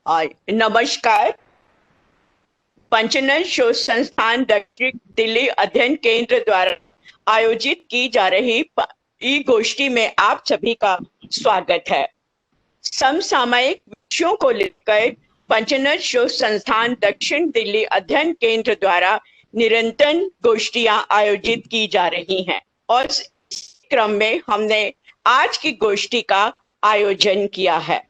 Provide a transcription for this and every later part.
नमस्कार। पंचनल शोध संस्थान दक्षिण दिल्ली अध्ययन केंद्र द्वारा आयोजित की जा रही ई गोष्ठी में आप सभी का स्वागत है। समसामयिक विषयों को लेकर पंचनल शोध संस्थान दक्षिण दिल्ली अध्ययन केंद्र द्वारा निरंतर गोष्ठियां आयोजित की जा रही हैं और इस क्रम में हमने आज की गोष्ठी का आयोजन किया है।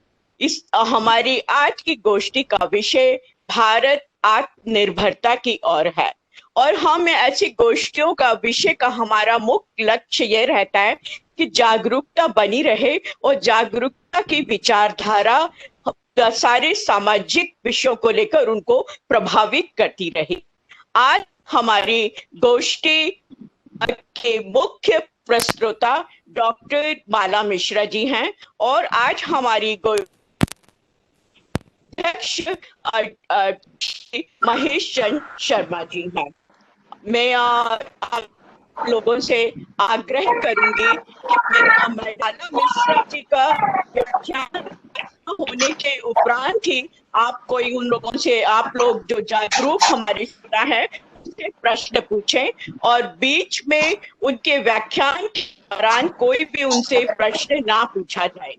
हमारी आज की गोष्ठी का विषय भारत आत्मनिर्भरता की ओर है और हम ऐसी गोष्ठियों का विषय का हमारा मुख्य लक्ष्य ये रहता है कि जागरूकता बनी रहे और जागरूकता की विचारधारा सारे सामाजिक विषयों को लेकर उनको प्रभावित करती रही। आज हमारी गोष्ठी के मुख्य प्रस्तोता डॉक्टर माला मिश्रा जी हैं और आज हमारी अध्यक्ष महेश चंद्र शर्मा जी हैं। मैं आप लोगों से आग्रह करूंगी कि माला मिश्रा जी का व्याख्यान होने के उपरांत ही आप कोई उन लोगों से, आप लोग जो जागरूक हमारे श्रोता है, उनसे प्रश्न पूछें और बीच में उनके व्याख्यान के दौरान कोई भी उनसे प्रश्न ना पूछा जाए।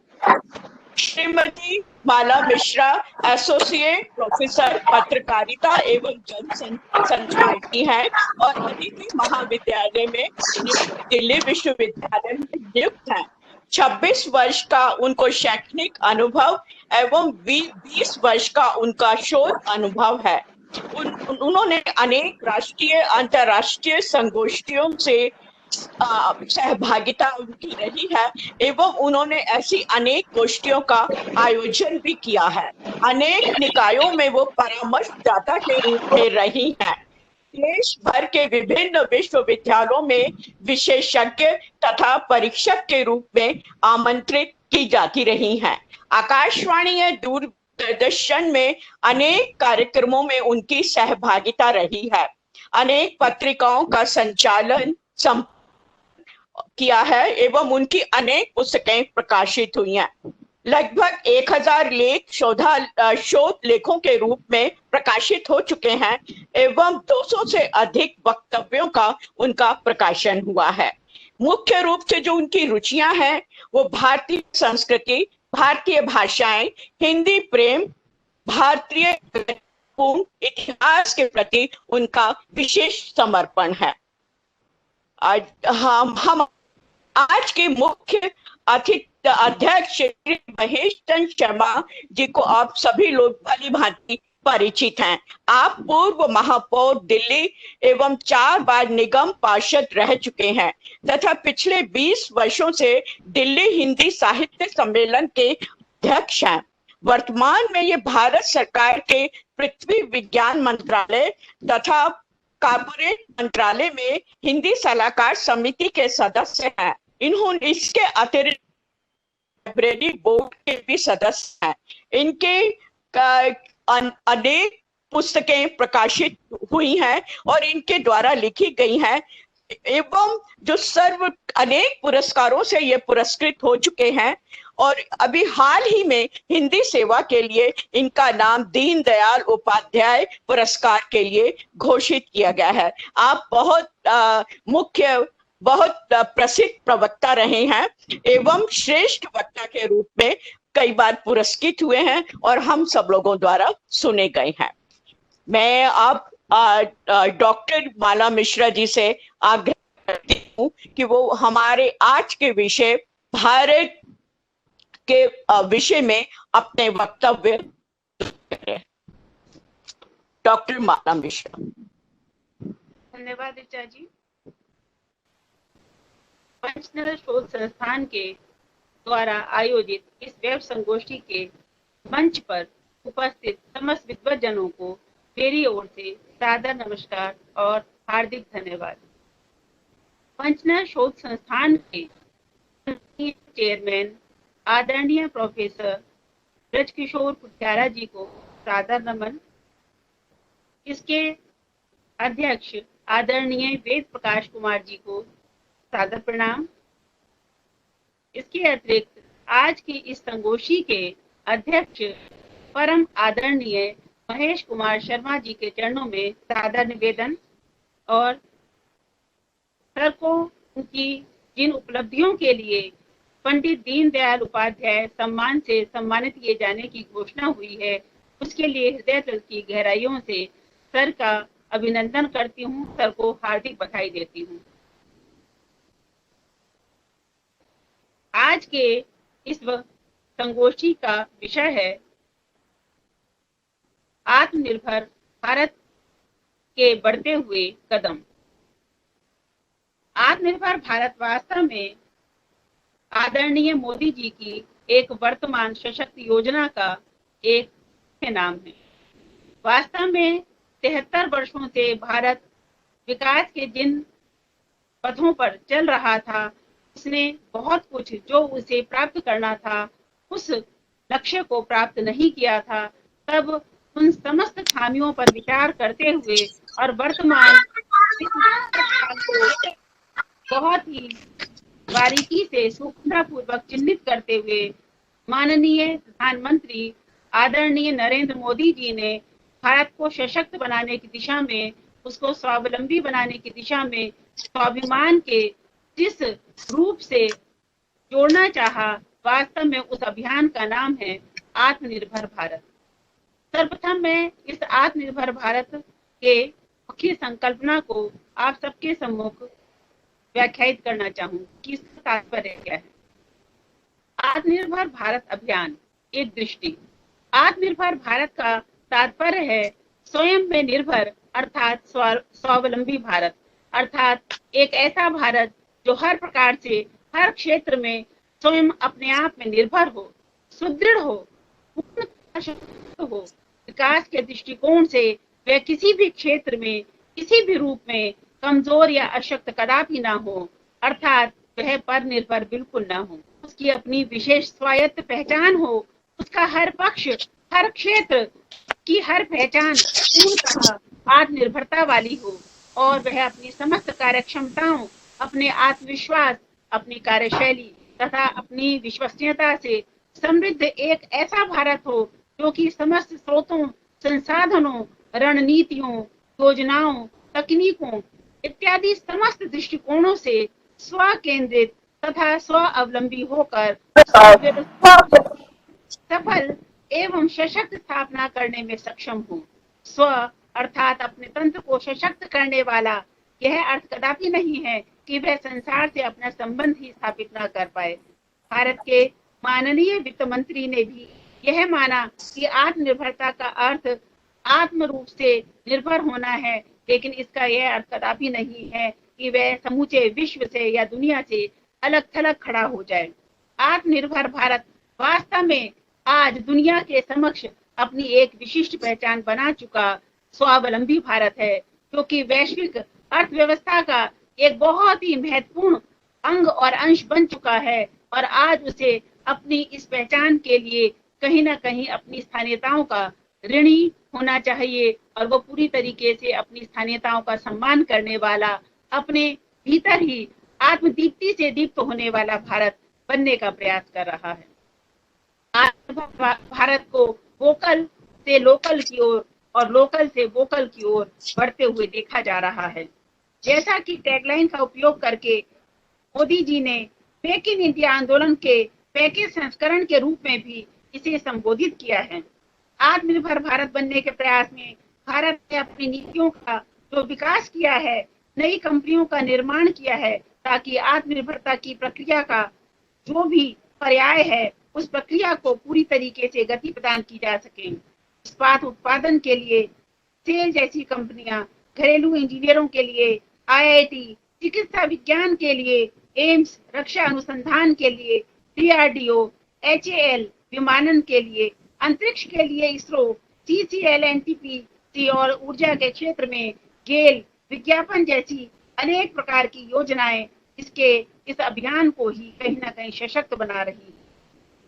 श्रीमती माला मिश्रा एसोसिएट प्रोफेसर पत्रकारिता एवं जन संचार की है और अदिति महाविद्यालय में दिल्ली विश्वविद्यालय में नियुक्त है। 26 वर्ष का उनको शैक्षणिक अनुभव एवं 20 वर्ष का उनका शोध अनुभव है। उन्होंने अनेक राष्ट्रीय अंतर्राष्ट्रीय संगोष्ठियों से सहभागिता उनकी रही है एवं उन्होंने ऐसी अनेक गोष्ठियों का आयोजन भी किया है। अनेक निकायों में वो परामर्शदाता के रूप में रही हैं। देश भर के विभिन्न विश्वविद्यालयों में विशेषज्ञ तथा परीक्षक के रूप में आमंत्रित की जाती रही हैं। आकाशवाणी या दूरदर्शन में अनेक कार्यक्रमों में उनकी सहभागिता रही है। अनेक पत्रिकाओं का संचालन किया है एवं उनकी अनेक पुस्तकें प्रकाशित हुई हैं। लगभग 1000 लेख शोध लेखों के रूप में प्रकाशित हो चुके हैं एवं 200 से अधिक वक्तव्यों का उनका प्रकाशन हुआ है। मुख्य रूप से जो उनकी रुचियां हैं वो भारतीय संस्कृति, भारतीय भाषाएं, हिंदी प्रेम, भारतीय इतिहास के प्रति उनका विशेष समर्पण है। हम आज के मुख्य अध्यक्ष श्री महेश चंद्र शर्मा जी को आप सभी लोग भली भांति परिचित हैं। आप पूर्व महापौर दिल्ली एवं 4 बार निगम पार्षद रह चुके हैं तथा पिछले 20 वर्षों से दिल्ली हिंदी साहित्य सम्मेलन के अध्यक्ष हैं। वर्तमान में ये भारत सरकार के पृथ्वी विज्ञान मंत्रालय तथा कॉर्पोरेट मंत्रालय में हिंदी सलाहकार समिति के सदस्य हैं। इन्होंने इसके अतिरिक्त लाइब्रेरी बोर्ड के भी सदस्य हैं। इनके अनेक पुस्तकें प्रकाशित हुई हैं और इनके द्वारा लिखी गई हैं एवं जो अनेक पुरस्कारों से ये पुरस्कृत हो चुके हैं और अभी हाल ही में हिंदी सेवा के लिए इनका नाम दीनदयाल उपाध्याय पुरस्कार के लिए घोषित किया गया है। आप बहुत प्रसिद्ध प्रवक्ता रहे हैं एवं श्रेष्ठ वक्ता के रूप में कई बार पुरस्कृत हुए हैं और हम सब लोगों द्वारा सुने गए हैं। मैं आप डॉक्टर माला मिश्रा जी से आग्रह करती हूँ कि वो हमारे आज के विषय भारत के विषय में अपने वक्तव्य करें। डॉक्टर माला मिश्रा। धन्यवाद ऋचा जी। पंचनल शोध संस्थान के द्वारा आयोजित इस वेब संगोष्ठी के मंच पर उपस्थित समस्त विद्वज्जनों को मेरी ओर से सादर नमस्कार और हार्दिक धन्यवाद। पंचनल शोध संस्थान के चेयरमैन आदरणीय प्रोफेसर ब्रजकिशोर कुठियाला जी को सादर नमन। इसके अध्यक्ष आदरणीय वेद प्रकाश कुमार जी को सादर प्रणाम। इसके अतिरिक्त आज की इस संगोष्ठी के अध्यक्ष परम आदरणीय महेश कुमार शर्मा जी के चरणों में सादर निवेदन और सर को उनकी जिन उपलब्धियों के लिए पंडित दीनदयाल उपाध्याय सम्मान से सम्मानित किए जाने की घोषणा हुई है, उसके लिए हृदय तल की गहराइयों से सर का अभिनंदन करती हूँ, सर को हार्दिक बधाई देती हूँ। आज के इस संगोष्ठी का विषय है आत्मनिर्भर भारत के बढ़ते हुए कदम। आत्मनिर्भर भारत वास्तव में आदरणीय मोदी जी की एक वर्तमान सशक्त योजना का एक नाम है। वास्तव में 73 वर्षों से भारत विकास के जिन पथों पर चल रहा था, उसने बहुत कुछ जो उसे प्राप्त करना था, उस लक्ष्य को प्राप्त नहीं किया था। तब उन समस्त खामियों पर विचार करते हुए और वर्तमान को बहुत ही बारीकी से सूक्ष्मतापूर्वक चिन्हित करते हुए माननीय प्रधानमंत्री आदरणीय नरेंद्र मोदी जी ने भारत को सशक्त बनाने की दिशा में, उसको स्वावलंबी बनाने की दिशा में स्वाभिमान के जिस रूप से जोड़ना चाहा, वास्तव में उस अभियान का नाम है आत्मनिर्भर भारत। सर्वप्रथम मैं इस आत्मनिर्भर भारत के मुख्य संकल्पना को आप सबके सम्मुख व्याख्यायित करना चाहूँ कि इसका तात्पर्य क्या है। आत्मनिर्भर भारत अभियान एक दृष्टि। आत्मनिर्भर भारत का तात्पर्य है स्वयं में निर्भर अर्थात स्वावलंबी भारत, अर्थात एक ऐसा भारत जो हर प्रकार से हर क्षेत्र में स्वयं अपने आप में निर्भर हो, सुदृढ़ हो, पूर्ण हो। विकास के दृष्टिकोण से वह किसी भी क्षेत्र में किसी भी रूप में कमजोर या अशक्त कदापि ना हो, अर्थात वह पर निर्भर बिल्कुल ना हो। उसकी अपनी विशेष स्वायत्त पहचान हो, उसका हर पक्ष हर क्षेत्र की हर पहचान पूर्णतः आत्मनिर्भरता वाली हो और वह अपनी समस्त कार्यक्षमताओं, अपने आत्मविश्वास, अपनी कार्यशैली तथा अपनी विश्वसनीयता से समृद्ध एक ऐसा भारत हो जो कि समस्त स्रोतों, संसाधनों, रणनीतियों, योजनाओं, तकनीकों इत्यादि समस्त दृष्टिकोणों से स्व केंद्रित तथा स्व अवलंबी होकर सफल एवं सशक्त स्थापना करने में सक्षम हो। स्व अर्थात अपने तंत्र को सशक्त करने वाला यह अर्थ कदापि नहीं है कि वह संसार से अपना संबंध ही स्थापित न कर पाए। भारत के माननीय वित्त मंत्री ने भी यह माना कि आत्मनिर्भरता का अर्थ आत्म रूप से निर्भर होना है, लेकिन इसका यह अर्थ कदापि नहीं है कि वह समूचे विश्व से या दुनिया से अलग थलग खड़ा हो जाए। आत्मनिर्भर भारत वास्तव में आज दुनिया के समक्ष अपनी एक विशिष्ट पहचान बना चुका स्वावलंबी भारत है, जो कि वैश्विक अर्थव्यवस्था का एक बहुत ही महत्वपूर्ण अंग और अंश बन चुका है और आज उसे अपनी इस पहचान के लिए कहीं ना कहीं अपनी स्थानीयताओं का ऋणी होना चाहिए और वो पूरी तरीके से अपनी स्थानीयताओं का सम्मान करने वाला, अपने भीतर ही आत्मदीप्ति से दीप्त होने वाला भारत बनने का प्रयास कर रहा है। आज भारत को वोकल से लोकल की ओर और लोकल से वोकल की ओर बढ़ते हुए देखा जा रहा है। जैसा कि टैगलाइन का उपयोग करके मोदी जी ने मेक इन इंडिया आंदोलन के पैकेज संस्करण के रूप में भी इसे संबोधित किया है। आत्मनिर्भर भारत बनने के प्रयास में भारत ने अपनी नीतियों का जो विकास किया है, नई कंपनियों का निर्माण किया है, ताकि आत्मनिर्भरता की प्रक्रिया का जो भी पर्याय है उस प्रक्रिया को पूरी तरीके से गति प्रदान की जा सके। इस्पात उत्पादन के लिए सेल जैसी कंपनियां, घरेलू इंजीनियरों के लिए IIT, चिकित्सा विज्ञान के लिए एम्स, रक्षा अनुसंधान के लिए DRDO, HAL, विमानन के लिए, अंतरिक्ष के लिए इसरो, CCL, NTPC और ऊर्जा के क्षेत्र में गेल, विज्ञापन जैसी अनेक प्रकार की योजनाएं इस अभियान को ही कहीं ना कहीं सशक्त बना रही है।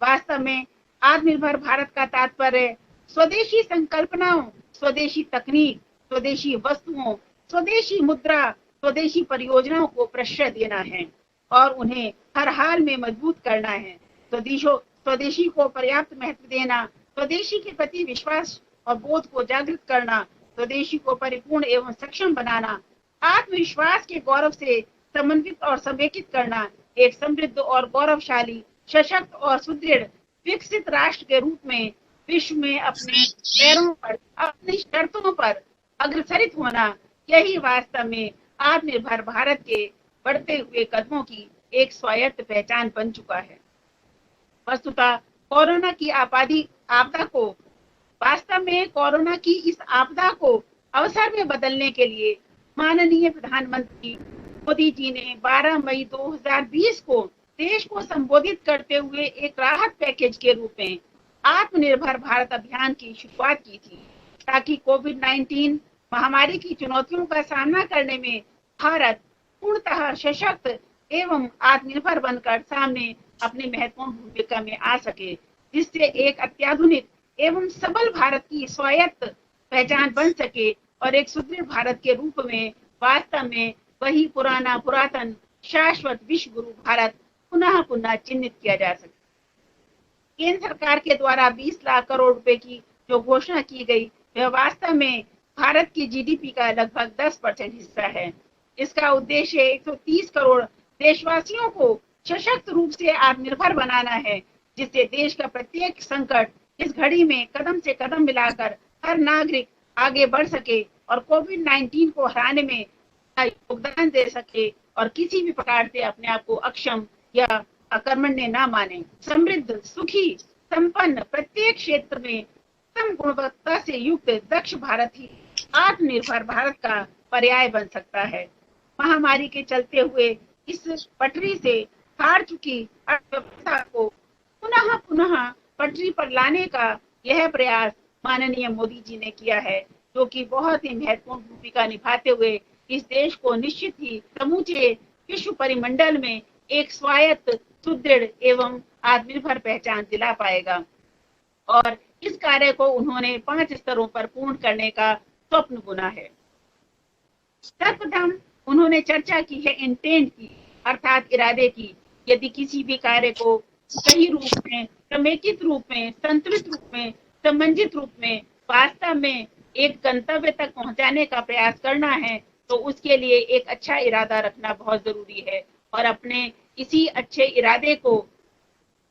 वास्तव में आत्मनिर्भर भारत का तात्पर्य स्वदेशी संकल्पनाओं, स्वदेशी तकनीक, स्वदेशी वस्तुओं, स्वदेशी मुद्रा, स्वदेशी परियोजनाओं को प्रश्रय देना है और उन्हें हर हाल में मजबूत करना है। स्वदेशी को पर्याप्त महत्व देना, स्वदेशी के प्रति विश्वास और बोध को जागृत करना, स्वदेशी को परिपूर्ण एवं सक्षम बनाना, आत्मविश्वास के गौरव से समन्वित और समेकित करना, एक समृद्ध और गौरवशाली, सशक्त और सुदृढ़ विकसित राष्ट्र के रूप में विश्व में अपने पैरों पर, अपनी शर्तों पर अग्रसरित होना, यही वास्तव में आत्मनिर्भर भारत के बढ़ते हुए कदमों की एक स्वायत्त पहचान बन चुका है। वस्तुतः कोरोना की आपदा को वास्तव में कोरोना की इस आपदा को अवसर में बदलने के लिए माननीय प्रधानमंत्री मोदी जी ने 12 मई 2020 को देश को संबोधित करते हुए एक राहत पैकेज के रूप में आत्मनिर्भर भारत अभियान की शुरुआत की थी, ताकि कोविड-19 महामारी की चुनौतियों का सामना करने में भारत पूर्णतः सशक्त एवं आत्मनिर्भर बनकर सामने अपनी महत्वपूर्ण भूमिका में आ सके, जिससे एक अत्याधुनिक एवं सबल भारत की स्वायत्त पहचान बन सके और एक सुदृढ़ भारत के रूप में वास्तव में वही पुरातन शाश्वत विश्व गुरु भारत पुनः पुनः चिन्हित किया जा सके। केंद्र सरकार के द्वारा 20 लाख करोड़ रुपए की जो घोषणा की गई, वह वास्तव में भारत की जीडीपी का लगभग 10% हिस्सा है। इसका उद्देश्य 130 करोड़ देशवासियों को सशक्त रूप से आत्मनिर्भर बनाना है, जिससे देश का प्रत्येक संकट इस घड़ी में कदम से कदम मिलाकर हर नागरिक आगे बढ़ सके और कोविड-19 को हराने में योगदान दे सके और किसी भी प्रकार से अपने आप को अक्षम या अकर्मण्य न माने। समृद्ध, सुखी, संपन्न प्रत्येक क्षेत्र में उत्तम गुणवत्ता से युक्त दक्ष भारत ही आत्मनिर्भर भारत का पर्याय बन सकता है। महामारी के चलते हुए इस पटरी से हार चुकी अर्थव्यवस्था को पुनः पटरी पर लाने का यह प्रयास माननीय मोदी जी ने किया है, जो कि बहुत ही महत्वपूर्ण भूमिका निभाते हुए इस देश को निश्चित ही समूचे विश्व परिमंडल में एक स्वायत्त, सुदृढ़ एवं आत्मनिर्भर पहचान दिला पाएगा। और इस कार्य को उन्होंने 5 स्तरों पर पूर्ण करने का स्वप्न बुना है। सर्वप्रथम उन्होंने चर्चा की है इंटेंट की, अर्थात इरादे की। यदि किसी भी कार्य को सही रूप में, समेकित रूप में, संतुलित रूप में, समंजित रूप में वास्तव में एक गंतव्य तक पहुंचाने का प्रयास करना है, तो उसके लिए एक अच्छा इरादा रखना बहुत जरूरी है। और अपने इसी अच्छे इरादे को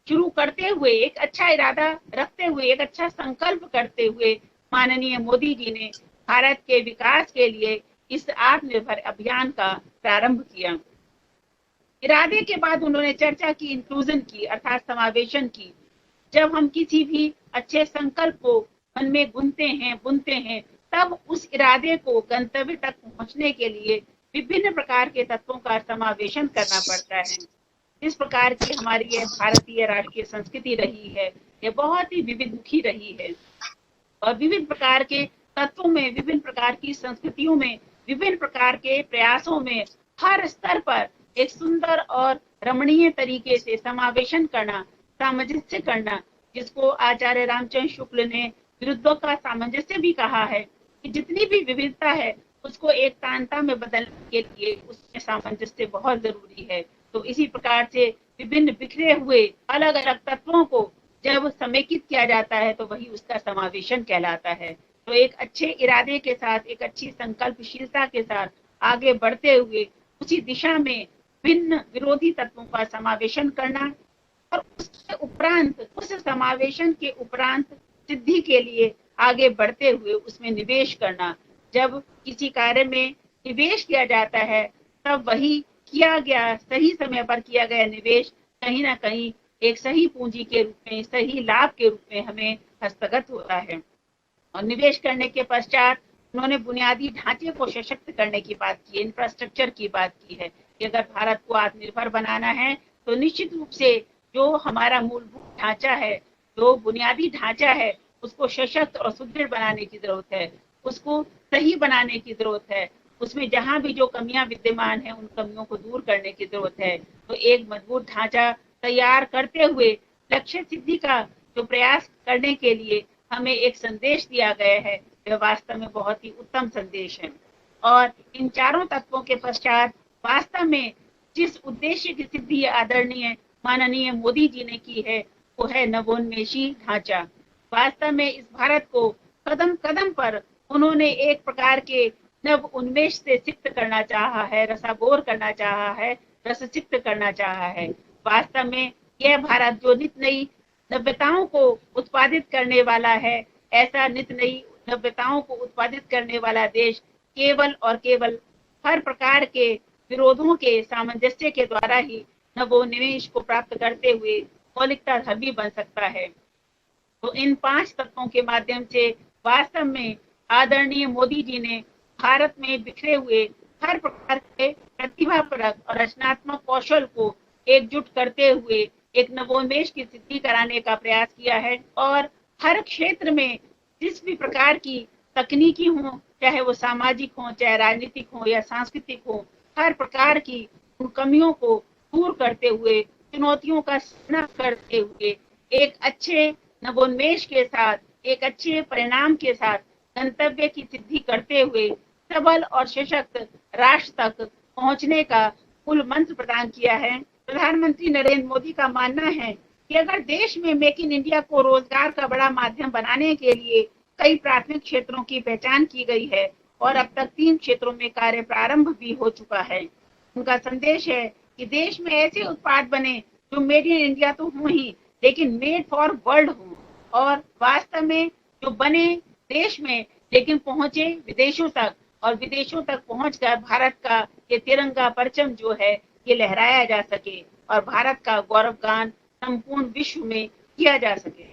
शुरू करते हुए, एक अच्छा इरादा रखते हुए, एक अच्छा संकल्प करते हुए माननीय मोदी जी ने भारत के विकास के लिए इस आत्मनिर्भर अभियान का प्रारंभ किया। इरादे के बाद उन्होंने चर्चा की इंक्लूजन की, अर्थात समावेशन की। जब हम किसी भी अच्छे संकल्प को मन में बुनते हैं, तब उस इरादे को गंतव्य तक पहुंचने के लिए विभिन्न प्रकार के तत्वों का समावेशन करना पड़ता है। इस प्रकार की हमारी यह भारतीय राष्ट्रीय संस्कृति रही है, यह बहुत ही विविधमुखी रही है और विभिन्न प्रकार के तत्वों में, विभिन्न प्रकार की संस्कृतियों में, विभिन्न प्रकार के प्रयासों में हर स्तर पर एक सुंदर और रमणीय तरीके से समावेशन करना, सामंजस्य करना, जिसको आचार्य रामचंद्र शुक्ल ने विरुद्धों का सामंजस्य भी कहा है कि जितनी भी विविधता है उसको एकतांता में बदलने के लिए उसमें सामंजस्य बहुत जरूरी है। तो इसी प्रकार से विभिन्न बिखरे हुए अलग अलग तत्वों को जब समेकित किया जाता है तो वही उसका समावेशन कहलाता है। तो एक अच्छे इरादे के साथ, एक अच्छी संकल्पशीलता के साथ आगे बढ़ते हुए उसी दिशा में भिन्न विरोधी तत्वों का समावेशन करना और उसके उपरांत, उस समावेशन के उपरांत सिद्धि के लिए आगे बढ़ते हुए उसमें निवेश करना। जब किसी कार्य में निवेश किया जाता है तब वही किया गया, सही समय पर किया गया निवेश कहीं ना कहीं एक सही पूंजी के रूप में, सही लाभ के रूप में हमें हस्तगत होता है। और निवेश करने के पश्चात उन्होंने बुनियादी ढांचे को सशक्त करने की बात की, इंफ्रास्ट्रक्चर की बात की है कि अगर भारत को आत्मनिर्भर बनाना है तो निश्चित रूप से जो हमारा मूलभूत ढांचा है, जो बुनियादी ढांचा है, उसको सशक्त और सुदृढ़ बनाने की जरूरत है, उसको सही बनाने की जरूरत है। उसमें जहां भी जो कमियां विद्यमान है उन कमियों को दूर करने की जरूरत है। तो एक मजबूत ढांचा तैयार करते हुए लक्ष्य सिद्धि का जो प्रयास करने के लिए हमें एक संदेश दिया गया है, वह वास्तव में बहुत ही उत्तम संदेश है। और इन चारों तत्वों के पश्चात वास्तव में जिस उद्देश्य की सिद्धि आदरणीय माननीय मोदी जी ने की है वो है नवोन्मेषी ढांचा। वास्तव में इस भारत को कदम कदम पर उन्होंने एक प्रकार के नव उन्मेष से सिक्त करना चाहा है, रसाबोर करना चाहा है, रससिक्त करना चाहा है। वास्तव में यह भारत जो नित नई नव्यताओं को उत्पादित करने वाला है, ऐसा नित नई नव्यताओं को उत्पादित करने वाला देश केवल और केवल हर प्रकार के विरोधों के सामंजस्य के द्वारा ही नवोन्मेष को प्राप्त करते हुए मौलिकता धर्मी बन सकता है। तो इन 5 तत्वों के माध्यम से वास्तव में आदरणीय मोदी जी ने भारत में बिखरे हुए हर प्रकार के प्रतिभापरक और रचनात्मक कौशल को एकजुट करते हुए एक नवोन्मेष की सिद्धि कराने का प्रयास किया है और हर क्षेत्र में जिस भी प्रकार की तकनीकी हो, चाहे वो सामाजिक हो, चाहे राजनीतिक हो या सांस्कृतिक हो, हर प्रकार की उन कमियों को दूर करते हुए, चुनौतियों का सामना करते हुए एक अच्छे नवोन्मेष के साथ, एक अच्छे परिणाम के साथ गंतव्य की सिद्धि करते हुए सबल और सशक्त राष्ट्र तक पहुंचने का मूल मंत्र प्रदान किया है। प्रधानमंत्री नरेंद्र मोदी का मानना है कि अगर देश में मेक इन इंडिया को रोजगार का बड़ा माध्यम बनाने के लिए कई प्राथमिक क्षेत्रों की पहचान की गई है और अब तक 3 क्षेत्रों में कार्य प्रारंभ भी हो चुका है। उनका संदेश है कि देश में ऐसे उत्पाद बने जो मेड इन इंडिया तो हो ही, लेकिन मेड फॉर वर्ल्ड हो और वास्तव में जो बने देश में लेकिन पहुंचे विदेशों तक और विदेशों तक पहुंचकर भारत का ये तिरंगा परचम जो है ये लहराया जा सके और भारत का गौरवगान संपूर्ण विश्व में किया जा सके।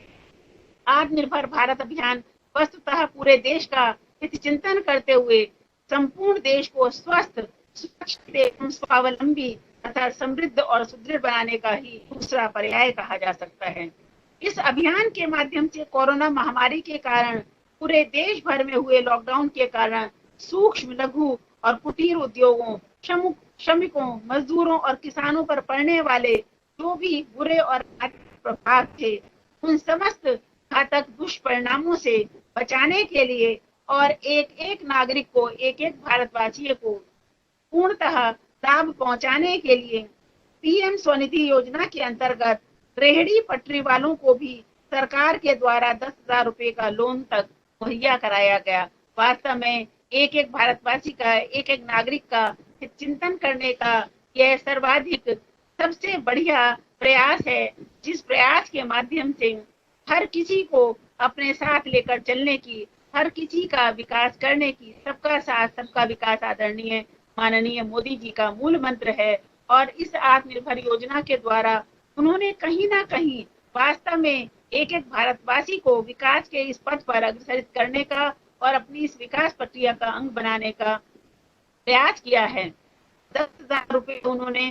आत्मनिर्भर भारत अभियान वस्तुतः पूरे देश का हित चिंतन करते हुए संपूर्ण देश को स्वस्थ, सुरक्षित एवं स्वावलंबी तथा समृद्ध और सुदृढ़ बनाने का ही दूसरा पर्याय कहा जा सकता है। इस अभियान के माध्यम से कोरोना महामारी के कारण पूरे देश भर में हुए लॉकडाउन के कारण सूक्ष्म, लघु और कुटीर उद्योगों, श्रमिकों, मजदूरों और किसानों पर पड़ने वाले जो भी बुरे और प्रभाव थे, उन समस्त घातक दुष्परिणामों से बचाने के लिए और एक एक नागरिक को, एक एक भारतवासी को पूर्णतः लाभ पहुंचाने के लिए पीएम स्वनिधि योजना के अंतर्गत रेहड़ी पटरी वालों को भी सरकार के द्वारा 10,000 रुपए का लोन तक मुहैया कराया गया। वास्तव में एक एक भारतवासी का, एक एक नागरिक का चिंतन करने का यह सर्वाधिक सबसे बढ़िया प्रयास है, जिस प्रयास के माध्यम से हर किसी को अपने साथ लेकर चलने की, हर किसी का विकास करने की, सबका साथ सबका विकास आदरणीय माननीय मोदी जी का मूल मंत्र है। और इस आत्मनिर्भर योजना के द्वारा उन्होंने कहीं ना कहीं वास्तव में एक एक भारतवासी को विकास के इस पथ पर अग्रसरित करने का और अपनी इस विकास प्रक्रिया का अंग बनाने का प्रयास किया है। 10,000 रुपए उन्होंने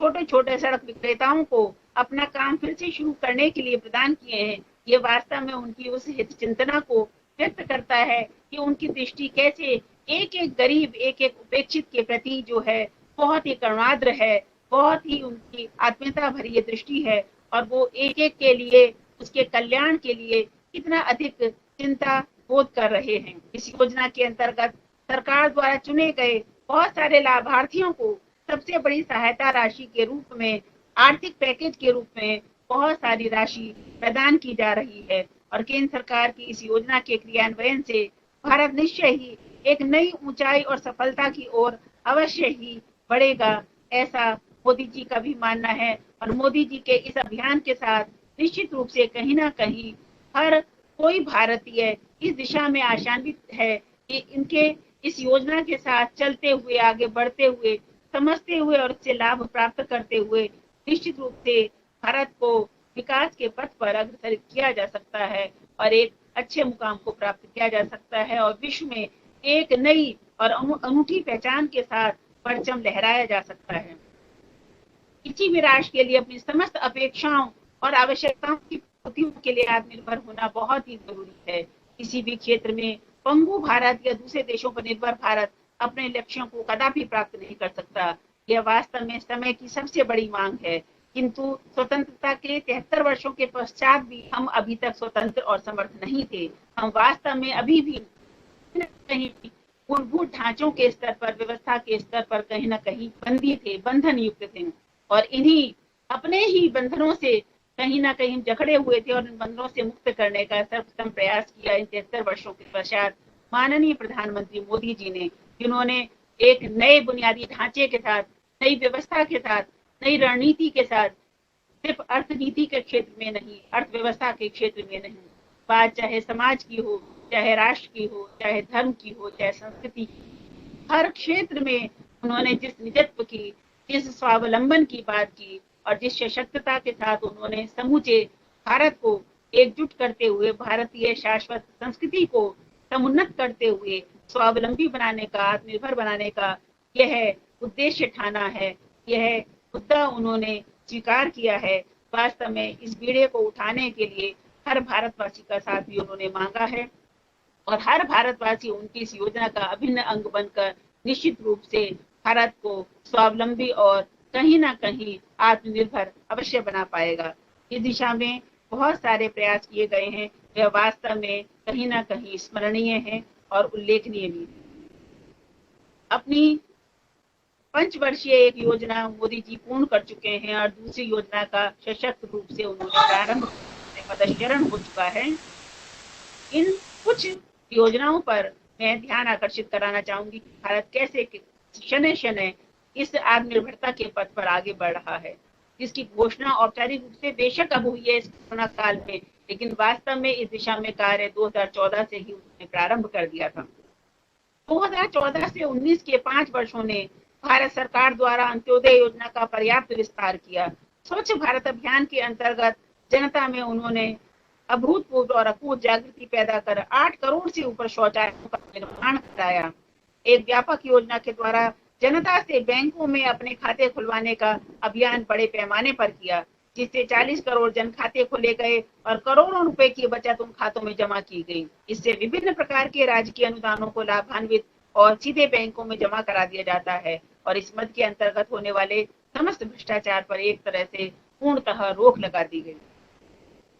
छोटे छोटे सड़क विक्रेताओं को अपना काम फिर से शुरू करने के लिए प्रदान किए हैं। ये वास्तव में उनकी उस हित चिंतना को व्यक्त करता है कि उनकी दृष्टि कैसे एक एक गरीब, एक एक उपेक्षित के प्रति जो है बहुत ही करुणाद्र है, बहुत ही उनकी आत्मीयता भरी ये दृष्टि है और वो एक एक के लिए, उसके कल्याण के लिए कितना अधिक चिंता बोध कर रहे हैं। इस योजना के अंतर्गत सरकार द्वारा चुने गए बहुत सारे लाभार्थियों को सबसे बड़ी सहायता राशि के रूप में, आर्थिक पैकेज के रूप में बहुत सारी राशि प्रदान की जा रही है और केंद्र सरकार की इस योजना के क्रियान्वयन से भारत निश्चय ही एक नई ऊंचाई और सफलता की ओर अवश्य ही बढ़ेगा, ऐसा मोदी जी का भी मानना है। और मोदी जी के इस अभियान के साथ निश्चित रूप से कहीं ना कहीं हर कोई भारतीय इस दिशा में आशान्वित है कि इनके इस योजना के साथ चलते हुए, आगे बढ़ते हुए, समझते हुए और इससे लाभ प्राप्त करते हुए निश्चित रूप से भारत को विकास के पथ पर अग्रसरित किया जा सकता है और एक अच्छे मुकाम को प्राप्त किया जा सकता है और विश्व में एक नई और अनूठी पहचान के साथ परचम लहराया जा सकता है। किसी भी राष्ट्र के लिए अपनी समस्त अपेक्षाओं और आवश्यकताओं की पूर्ति के लिए आत्मनिर्भर होना बहुत ही जरूरी है। किसी भी क्षेत्र में पंगु भारत या दूसरे देशों पर निर्भर भारत अपने लक्ष्यों को कदापि प्राप्त नहीं कर सकता। यह वास्तव में समय की सबसे बड़ी मांग है, किंतु स्वतंत्रता के 73 वर्षों के पश्चात भी हम अभी तक स्वतंत्र और समर्थ नहीं थे। हम वास्तव में अभी भी कहीं मूलभूत ढांचों के स्तर पर, व्यवस्था के स्तर पर कहीं न कहीं बंदी थे, बंधन युक्त थे और इन्हीं अपने ही बंधनों से कहीं ना कहीं जकड़े हुए थे और इन बंधनों से मुक्त करने का सर्वप्रथम प्रयास किया इन 73 वर्षों के पश्चात माननीय प्रधानमंत्री मोदी जी ने, जिन्होंने एक नए बुनियादी ढांचे के साथ, नई व्यवस्था के साथ, नई रणनीति के साथ, सिर्फ अर्थनीति के क्षेत्र में नहीं, अर्थव्यवस्था के क्षेत्र में नहीं, बात चाहे समाज की हो, चाहे राष्ट्र की हो, चाहे धर्म की हो, चाहे संस्कृति की, हर क्षेत्र में उन्होंने जिस निजत्व की, जिस स्वावलंबन की बात की और जिस सशक्तता के साथ उन्होंने समूचे भारत को एकजुट करते हुए भारतीय शाश्वत संस्कृति को समुन्नत करते हुए स्वावलंबी बनाने का, आत्मनिर्भर बनाने का यह उद्देश्य ठाना है, यह मुद्दा उन्होंने स्वीकार किया है। वास्तव में इस बीड़े को उठाने के लिए हर भारतवासी का साथ भी उन्होंने मांगा है और हर भारतवासी उनकी इस योजना का अभिन्न अंग बनकर निश्चित रूप से भारत को स्वावलंबी और कहीं ना कहीं आत्मनिर्भर अवश्य बना पाएगा। इस दिशा में बहुत सारे प्रयास किए गए हैं, यह वास्तव में कहीं ना कहीं स्मरणीय है और उल्लेखनीय भी। अपनी पंचवर्षीय एक योजना मोदी जी पूर्ण कर चुके हैं और दूसरी योजना का सशक्त रूप से उन्होंने प्रारंभ करने का पदचरण हो चुका है। इन कुछ योजनाओं पर मैं ध्यान आकर्षित कराना चाहूंगी कि भारत कैसे शनय शनय इस आत्मनिर्भरता के पथ पर आगे बढ़ रहा है, जिसकी घोषणा औपचारिक रूप से बेशक अब हुई है इस कोरोना काल में, लेकिन वास्तव में इस दिशा में कार्य 2014 से ही उन्होंने प्रारंभ कर दिया था। 2014 से 19 के 5 वर्षों ने भारत सरकार द्वारा अंत्योदय योजना का पर्याप्त विस्तार किया। स्वच्छ भारत अभियान के अंतर्गत जनता में उन्होंने अभूतपूर्व और अकूत जागृति पैदा कर 8 करोड़ से ऊपर शौचालयों का निर्माण कराया। एक व्यापक योजना के द्वारा जनता से बैंकों में अपने खाते खुलवाने का अभियान बड़े पैमाने पर किया, जिससे 40 करोड़ जन खाते खोले गए और करोड़ों रुपए की बचत उन खातों में जमा की गई। इससे विभिन्न प्रकार के राजकीय अनुदानों को लाभान्वित और सीधे बैंकों में जमा करा दिया जाता है और इस मद के अंतर्गत होने वाले समस्त भ्रष्टाचार पर एक तरह से पूर्णतः रोक लगा दी गई।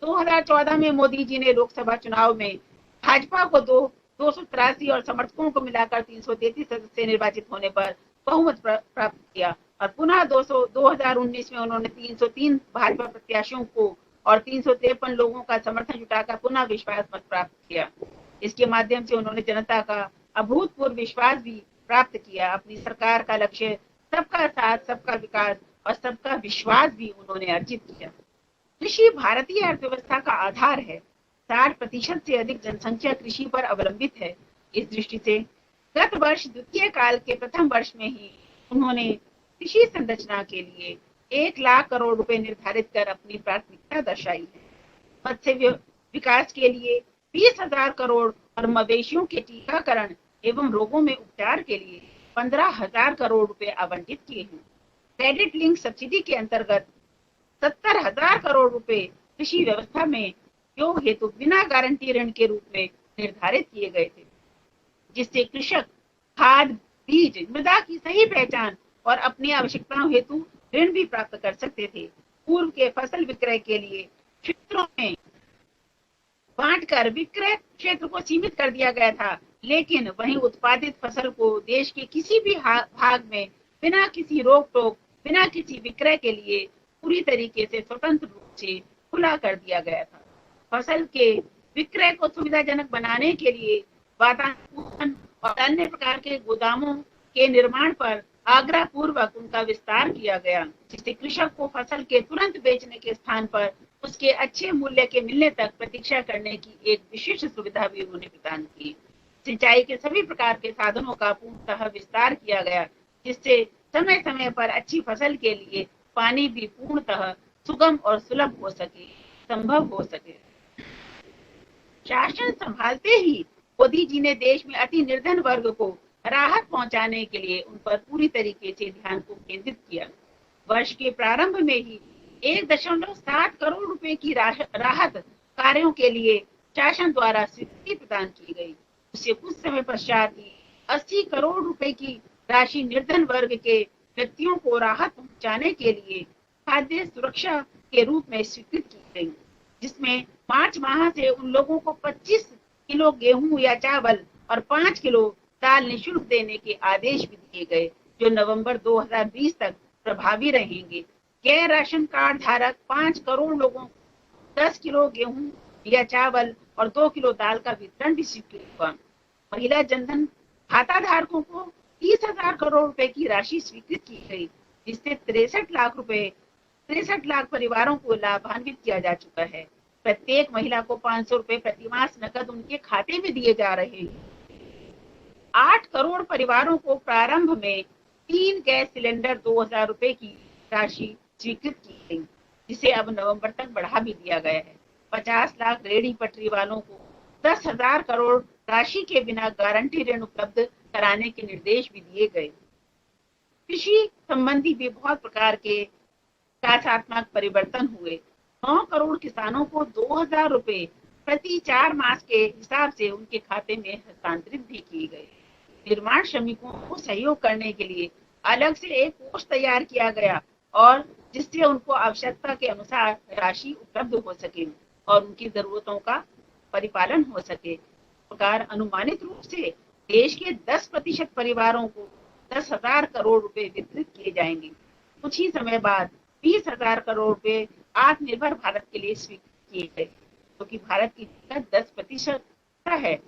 2014 में मोदी जी ने लोकसभा चुनाव में भाजपा को 283 और समर्थकों को मिलाकर 333 सदस्य निर्वाचित होने पर बहुमत प्राप्त किया और पुनः 2019 में उन्होंने 303 भाजपा प्रत्याशियों को और 353 लोगों का समर्थन जुटाकर पुनः विश्वास मत प्राप्त किया। इसके माध्यम से उन्होंने जनता का अभूतपूर्व विश्वास भी प्राप्त किया। अपनी सरकार का लक्ष्य सबका साथ, सबका विकास और सबका विश्वास भी उन्होंने अर्जित किया। कृषि भारतीय अर्थव्यवस्था का आधार है। 60% से अधिक जनसंख्या कृषि पर अवलंबित है। इस दृष्टि से गत वर्ष द्वितीय काल के प्रथम वर्ष में ही उन्होंने कृषि संरचना के लिए 1 लाख करोड़ रुपए निर्धारित कर अपनी प्राथमिकता दर्शाई है। मत्स्य विकास के लिए 20,000 करोड़ और मवेशियों के टीकाकरण एवं रोगों में उपचार के लिए 15,000 करोड़ रुपए आवंटित किए हैं। क्रेडिट लिंक सब्सिडी के अंतर्गत 70,000 करोड़ रुपए कृषि व्यवस्था में उपयोग हेतु बिना गारंटी ऋण के रूप में निर्धारित किए गए थे, जिससे कृषक खाद, बीज, मृदा की सही पहचान और अपनी आवश्यकताओं हेतु ऋण भी प्राप्त कर सकते थे। पूर्व के फसल विक्रय के लिए क्षेत्रों में बांटकर विक्रय क्षेत्र को सीमित कर दिया गया था, लेकिन वहीं उत्पादित फसल को देश के किसी भी भाग में बिना किसी रोक टोक, बिना किसी विक्रय के लिए पूरी तरीके से स्वतंत्र रूप से खुला कर दिया गया था। फसल के विक्रय को सुविधाजनक बनाने के लिए वातानुकूलन और अन्य प्रकार के गोदामों के निर्माण पर आग्रह पूर्वक उनका विस्तार किया गया, जिससे कृषक को फसल के तुरंत बेचने के स्थान पर उसके अच्छे मूल्य के मिलने तक प्रतीक्षा करने की एक विशिष्ट सुविधा भी उन्होंने प्रदान की। सिंचाई के सभी प्रकार के साधनों का पूर्णतः विस्तार किया गया, जिससे समय समय पर अच्छी फसल के लिए पानी भी पूर्णतः सुगम और सुलभ हो सके, संभव हो सके। शासन संभालते ही मोदी जी ने देश में अति निर्धन वर्ग को राहत पहुंचाने के लिए उन पर पूरी तरीके से ध्यान को केंद्रित किया। वर्ष के प्रारंभ में ही 1.7 करोड़ रुपए की राहत कार्यों के लिए शासन द्वारा स्वीकृति प्रदान की गई। उससे कुछ समय पश्चात ही 80 करोड़ रुपए की राशि निर्धन वर्ग के व्यक्तियों को राहत पहुंचाने के लिए खाद्य सुरक्षा के रूप में स्वीकृत की गई, जिसमें मार्च माह से उन लोगों को 25 किलो गेहूं या चावल और 5 किलो दाल निःशुल्क देने के आदेश भी दिए गए, जो नवंबर 2020 तक प्रभावी रहेंगे। गैर राशन कार्ड धारक 5 करोड़ लोगों को 10 किलो गेहूं या चावल और 2 किलो दाल का वितरण भी स्वीकृत हुआ। महिला जनधन खाता धारकों को 30,000 करोड़ रुपए की राशि स्वीकृत की गई, जिससे 63 लाख परिवारों को लाभान्वित किया जा चुका है। प्रत्येक महिला को 500 रुपए प्रतिमास नकद उनके खाते में दिए जा रहे हैं। 8 करोड़ परिवारों को प्रारंभ में 3 गैस सिलेंडर 2,000 रुपए की राशि स्वीकृत की गई, जिसे अब नवंबर तक बढ़ा भी दिया गया है। 50 लाख रेहड़ी पटरी वालों को 10,000 करोड़ राशि के बिना गारंटी ऋण उपलब्ध कराने के निर्देश भी दिए गए। कृषि संबंधी भी बहुत प्रकार के विकासात्मक परिवर्तन हुए। 9 करोड़ किसानों को 2,000 रुपए प्रति 4 मास के हिसाब से उनके खाते में हस्तांतरित भी किए गए। निर्माण श्रमिकों को सहयोग करने के लिए अलग से एक कोष तैयार किया गया और जिससे उनको आवश्यकता के अनुसार राशि उपलब्ध हो सके और उनकी जरूरतों का परिपालन हो सके। प्रकार अनुमानित रूप से देश के 10% परिवारों को 10,000 करोड़ रुपए वितरित किए जाएंगे। कुछ ही समय बाद 20,000 करोड़ रुपए आत्मनिर्भर भारत के लिए स्वीकृत किए गए, क्योंकि भारत की 10% है।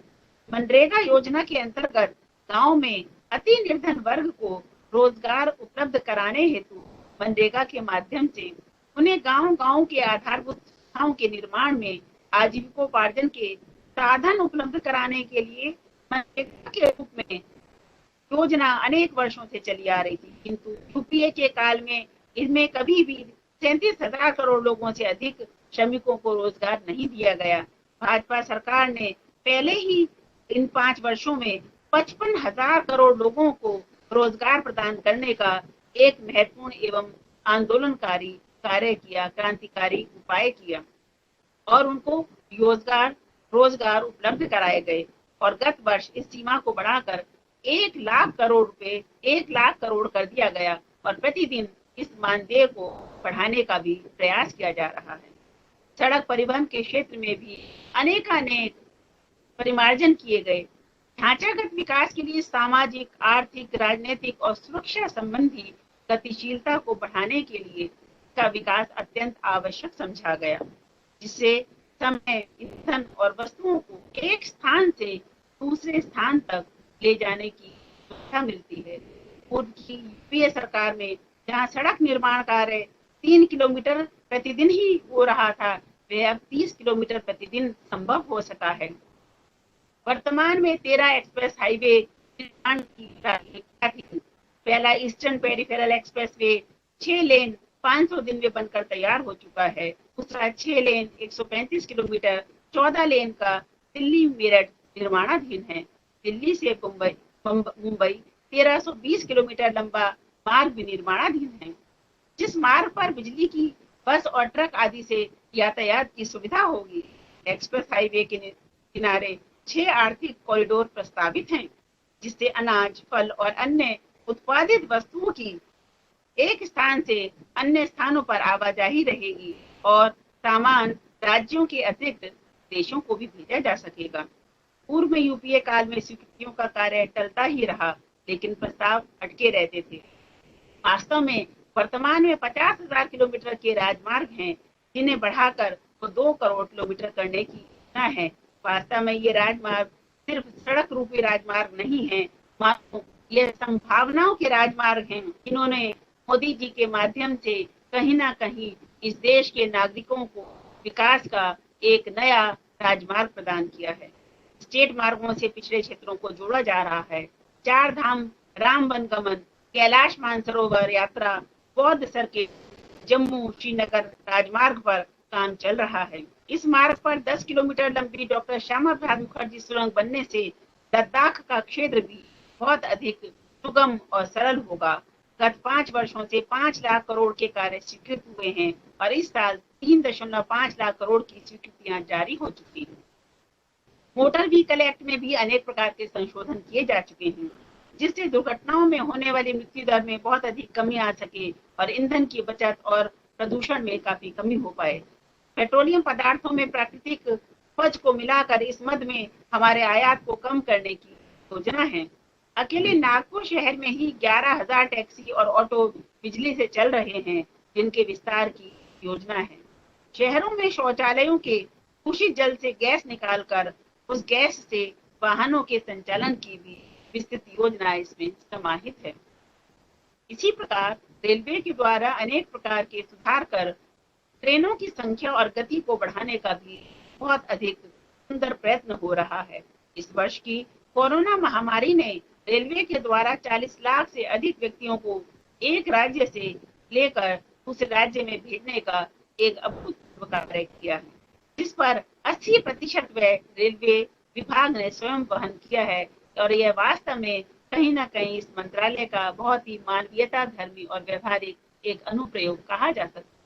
मनरेगा योजना के अंतर्गत गांव में अति निर्धन वर्ग को रोजगार उपलब्ध कराने हेतु मनरेगा के माध्यम से उन्हें गांव-गांव के आधारभूत सुविधाओं के निर्माण में आजीविकोपार्जन के साधन उपलब्ध कराने के लिए मनरेगा के रूप में योजना अनेक वर्षों से चली आ रही थी, किंतु यूपीए के काल में इसमें कभी भी 37,000 करोड़ लोगों से अधिक श्रमिकों को रोजगार नहीं दिया गया। भाजपा सरकार ने पहले ही इन 5 वर्षों में 55,000 करोड़ लोगों को रोजगार प्रदान करने का एक महत्वपूर्ण एवं आंदोलनकारी कार्य किया, क्रांतिकारी उपाय किया और उनको रोजगार उपलब्ध कराए गए और गत वर्ष इस सीमा को बढ़ाकर 1 लाख करोड़ कर दिया गया और प्रतिदिन इस मानदेय को बढ़ाने का भी प्रयास किया जा रहा है। सड़क परिवहन के क्षेत्र में भी अनेक परिमार्जन किए गए। ढांचागत विकास के लिए सामाजिक, आर्थिक, राजनीतिक और सुरक्षा संबंधी गतिशीलता को बढ़ाने के लिए का विकास अत्यंत आवश्यक समझा गया, जिससे समय, ईंधन और वस्तुओं को एक स्थान से दूसरे स्थान तक ले जाने की सुविधा मिलती है। पूर्व की यूपीए सरकार में जहां सड़क निर्माण कार्य 3 किलोमीटर प्रतिदिन ही हो रहा था, वह अब 30 किलोमीटर प्रतिदिन संभव हो सका है। वर्तमान में 13 एक्सप्रेस हाईवे निर्माण की थी। पहला ईस्टर्न पेरिफेरल एक्सप्रेसवे 6 लेन 500 दिन में बनकर तैयार हो चुका है। दूसरा 6 लेन 135 किलोमीटर 14 लेन का दिल्ली मेरठ निर्माणाधीन है। दिल्ली से मुंबई 1320 किलोमीटर लंबा मार्ग भी निर्माणाधीन है, जिस मार्ग पर बिजली की बस और ट्रक आदि से यातायात की सुविधा होगी। एक्सप्रेस हाईवे के किनारे 6 आर्थिक कॉरिडोर प्रस्तावित हैं, जिससे अनाज, फल और अन्य उत्पादित वस्तुओं की एक स्थान से अन्य स्थानों पर आवाजाही रहेगी और सामान राज्यों के अतिरिक्त देशों को भी भेजा जा सकेगा। पूर्व में यूपीए काल में स्वीकृतियों का कार्य टलता ही रहा, लेकिन प्रस्ताव अटके रहते थे। वास्तव में वर्तमान में 50,000 किलोमीटर के राजमार्ग हैं, जिन्हें बढ़ाकर 2 करोड़ किलोमीटर करने की योजना है। वास्तव में ये राजमार्ग सिर्फ सड़क रूपी राजमार्ग नहीं है, ये संभावनाओं के राजमार्ग हैं, जिन्होंने मोदी जी के माध्यम से कहीं ना कहीं इस देश के नागरिकों को विकास का एक नया राजमार्ग प्रदान किया है। स्टेट मार्गों से पिछड़े क्षेत्रों को जोड़ा जा रहा है। 4 धाम राम वन गमन, कैलाश मानसरोवर यात्रा, बौद्ध सर्किट, जम्मू श्रीनगर राजमार्ग पर काम चल रहा है। इस मार्ग पर 10 किलोमीटर लंबी डॉक्टर श्यामा प्रसाद मुखर्जी सुरंग बनने से लद्दाख का क्षेत्र भी बहुत अधिक सुगम और सरल होगा। गत 5 वर्षों से 5 लाख करोड़ के कार्य स्वीकृत हुए हैं और इस साल 3.5 लाख करोड़ की स्वीकृतियां जारी हो चुकी हैं। मोटर व्हीकल एक्ट में भी अनेक प्रकार के संशोधन किए जा चुके हैं, जिससे दुर्घटनाओं में होने वाली मृत्यु दर में बहुत अधिक कमी आ सके और ईंधन की बचत और प्रदूषण में काफी कमी हो पाए। पेट्रोलियम पदार्थों में प्राकृतिक उपज को मिलाकर इस मद में हमारे आयात को कम करने की योजना है। अकेले नागपुर शहर में ही 11,000 टैक्सी और ऑटो बिजली से चल रहे हैं। जिनके विस्तार की योजना है। शहरों में शौचालयों के दूषित जल से गैस निकालकर उस गैस से वाहनों के संचालन की भी विस्तृत योजना इसमें समाहित है। इसी प्रकार रेलवे के द्वारा अनेक प्रकार के सुधार कर ट्रेनों की संख्या और गति को बढ़ाने का भी बहुत अधिक सुंदर प्रयत्न हो रहा है। इस वर्ष की कोरोना महामारी ने रेलवे के द्वारा 40 लाख से अधिक व्यक्तियों को एक राज्य से लेकर दूसरे राज्य में भेजने का एक अभूतपूर्व कार्य किया है, जिस पर 80% व्यय रेलवे विभाग ने स्वयं वहन किया है। और यह वास्तव में कहीं न कहीं इस मंत्रालय का बहुत ही मानवीयता धर्मी और व्यवहारिक एक अनुप्रयोग कहा जा सकता है।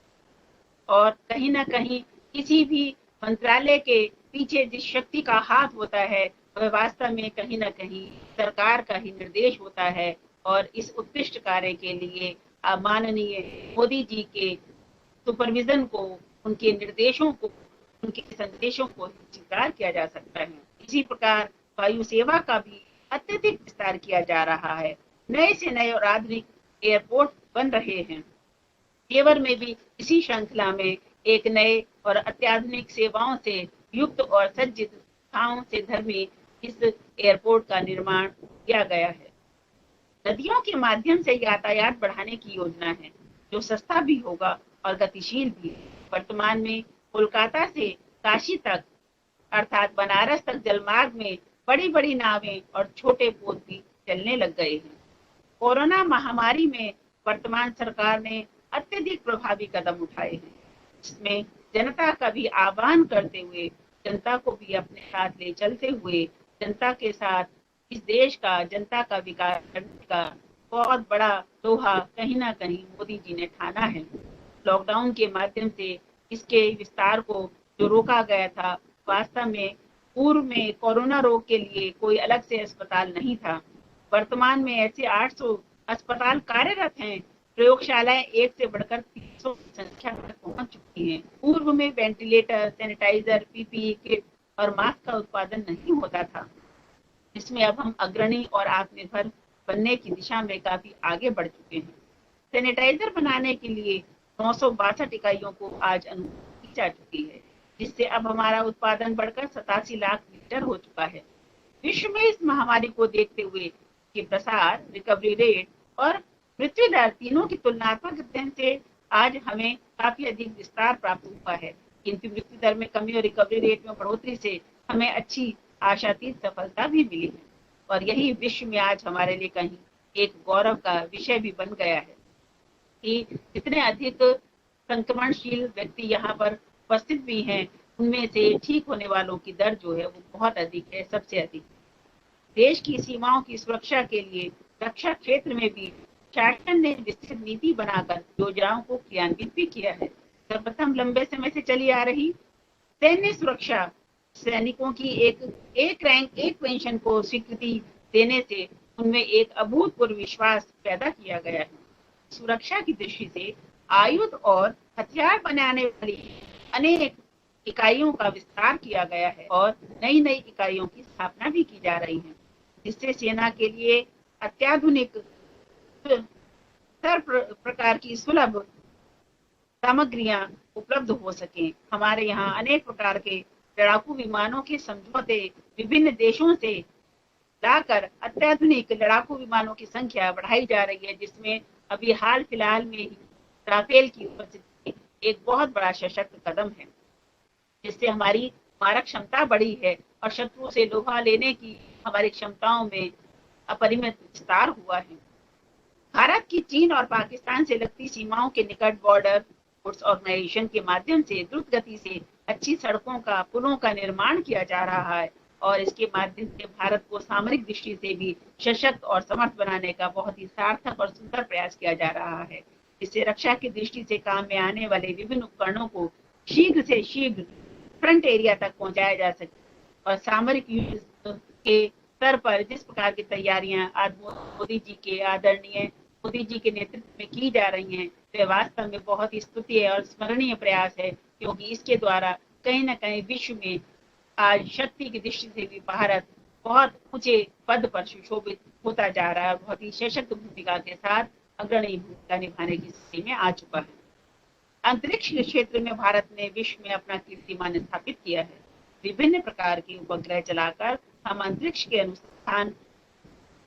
और कहीं न कहीं किसी भी मंत्रालय के पीछे जिस शक्ति का हाथ होता है वह वास्तव में कहीं न कहीं सरकार का ही निर्देश होता है। और इस उत्कृष्ट कार्य के लिए माननीय मोदी जी के सुपरविजन को, उनके निर्देशों को, उनके संदेशों को स्वीकार किया जा सकता है। इसी प्रकार वायु सेवा का भी अत्यधिक विस्तार किया जा रहा है। नए से नए और आधुनिक एयरपोर्ट बन रहे हैं। जेवर में भी इसी श्रृंखला में एक नए और अत्याधुनिक सेवाओं से युक्त और सज्जित स्थानों से धर्मी इस एयरपोर्ट का निर्माण किया गया है। नदियों के माध्यम से यातायात बढ़ाने की योजना है, जो सस्ता भी होगा और गतिशील भी है। वर्तमान में कोलकाता से काशी तक अर्थात बनारस तक जलमार्ग में बड़ी बड़ी नावें और छोटे पोत भी चलने लग गए हैं। कोरोना महामारी में वर्तमान सरकार ने अत्यधिक प्रभावी कदम उठाए हैं, इसमें जनता का भी आह्वान करते हुए, जनता को भी अपने साथ ले चलते हुए, जनता के साथ इस देश का, जनता का विकास करने का बहुत बड़ा लोहा कहीं ना कहीं मोदी जी ने ठाना है। लॉकडाउन के माध्यम से इसके विस्तार को जो रोका गया था, वास्तव में पूर्व में कोरोना रोग के लिए कोई अलग से अस्पताल नहीं था। वर्तमान में ऐसे 800 अस्पताल कार्यरत हैं। प्रयोगशालाएं एक से बढ़कर 300 की संख्या तक पहुंच चुकी हैं। पूर्व में वेंटिलेटर, सैनिटाइजर, पीपीई किट और मास्क का उत्पादन नहीं होता था। इसमें अब हम अग्रणी और आत्मनिर्भर बनने की दिशा में काफी आगे बढ़ चुके हैं। सैनिटाइजर बनाने के लिए 962 इकाइयों को आज अनुमति दी जा चुकी है, जिससे अब हमारा उत्पादन बढ़कर 87 लाख लीटर हो चुका है। विश्व में इस महामारी को देखते हुए कि प्रसार, रिकवरी रेट और मृत्यु दर तीनों की तुलनात्मक अध्ययन से आज हमें काफी अधिक विस्तार प्राप्त हुआ है। किंतु मृत्यु दर में कमी और रिकवरी रेट में बढ़ोतरी से हमें अच्छी आशातीत सफलता भी मिली है। और यही विश्व में आज हमारे लिए कहीं एक गौरव का विषय भी बन गया है कि इतने अधिक संक्रमणशील व्यक्ति यहाँ पर उपस्थित भी हैं, उनमें से ठीक होने वालों की दर जो है वो बहुत अधिक है, सबसे अधिक। देश की सीमाओं की सुरक्षा के लिए रक्षा क्षेत्र में भी शासन ने विस्तृत नीति बनाकर योजनाओं को क्रियान्वित भी किया है। सर्वप्रथम लंबे समय से चली आ रही सैन्य सुरक्षा, सैनिकों की एक रैंक एक पेंशन को स्वीकृति देने से उनमें एक अभूतपूर्व विश्वास पैदा किया गया है। सुरक्षा की दृष्टि से आयुध और हथियार बनाने वाली अनेक इकाइयों का विस्तार किया गया है और नई नई इकाइयों की स्थापना भी की जा रही है, जिससे सेना के लिए अत्याधुनिक प्रकार की सुलभ सामग्रियां उपलब्ध हो सके। हमारे यहाँ अनेक प्रकार के लड़ाकू विमानों के समझौते विभिन्न देशों से लाकर अत्याधुनिक लड़ाकू विमानों की संख्या बढ़ाई जा रही है, जिसमें अभी हाल फिलहाल में ही राफेल की उपस्थिति एक बहुत बड़ा सशक्त कदम है, जिससे हमारी मारक क्षमता बढ़ी है और शत्रु से लोहा लेने की हमारी क्षमताओं में अपरिमित विस्तार हुआ है। भारत की चीन और पाकिस्तान से लगती सीमाओं के निकट बॉर्डर फोर्स ऑर्गेनाइजेशन के माध्यम से द्रुत गति से अच्छी सड़कों का, पुलों का निर्माण किया जा रहा है और इसके माध्यम से भारत को सामरिक दृष्टि से भी सशक्त और समर्थ बनाने का बहुत ही सार्थक और सुंदर प्रयास किया जा रहा है। इससे रक्षा की दृष्टि से काम में आने वाले विभिन्न उपकरणों को शीघ्र से शीघ्र फ्रंट एरिया तक पहुंचाया जा सके और सामरिक युद्ध के स्तर पर जिस प्रकार की तैयारियां आज मोदी जी के आदरणीय मोदी जी के नेतृत्व में की जा रही हैं, वे वास्तव में बहुत ही स्तुत्य और स्मरणीय प्रयास है, क्योंकि इसके द्वारा कहीं न कहीं विश्व में आज शक्ति की दृष्टि से भी भारत बहुत ऊंचे पद पर सुशोभित होता जा रहा है, बहुत ही सशक्त भूमिका के साथ अग्रणी भूमिका निभाने की स्थिति में आ चुका है। अंतरिक्ष के क्षेत्र में भारत ने विश्व में अपना कीर्तिमान स्थापित किया है। विभिन्न प्रकार के उपग्रह चलाकर हम अंतरिक्ष के अनुसंधान,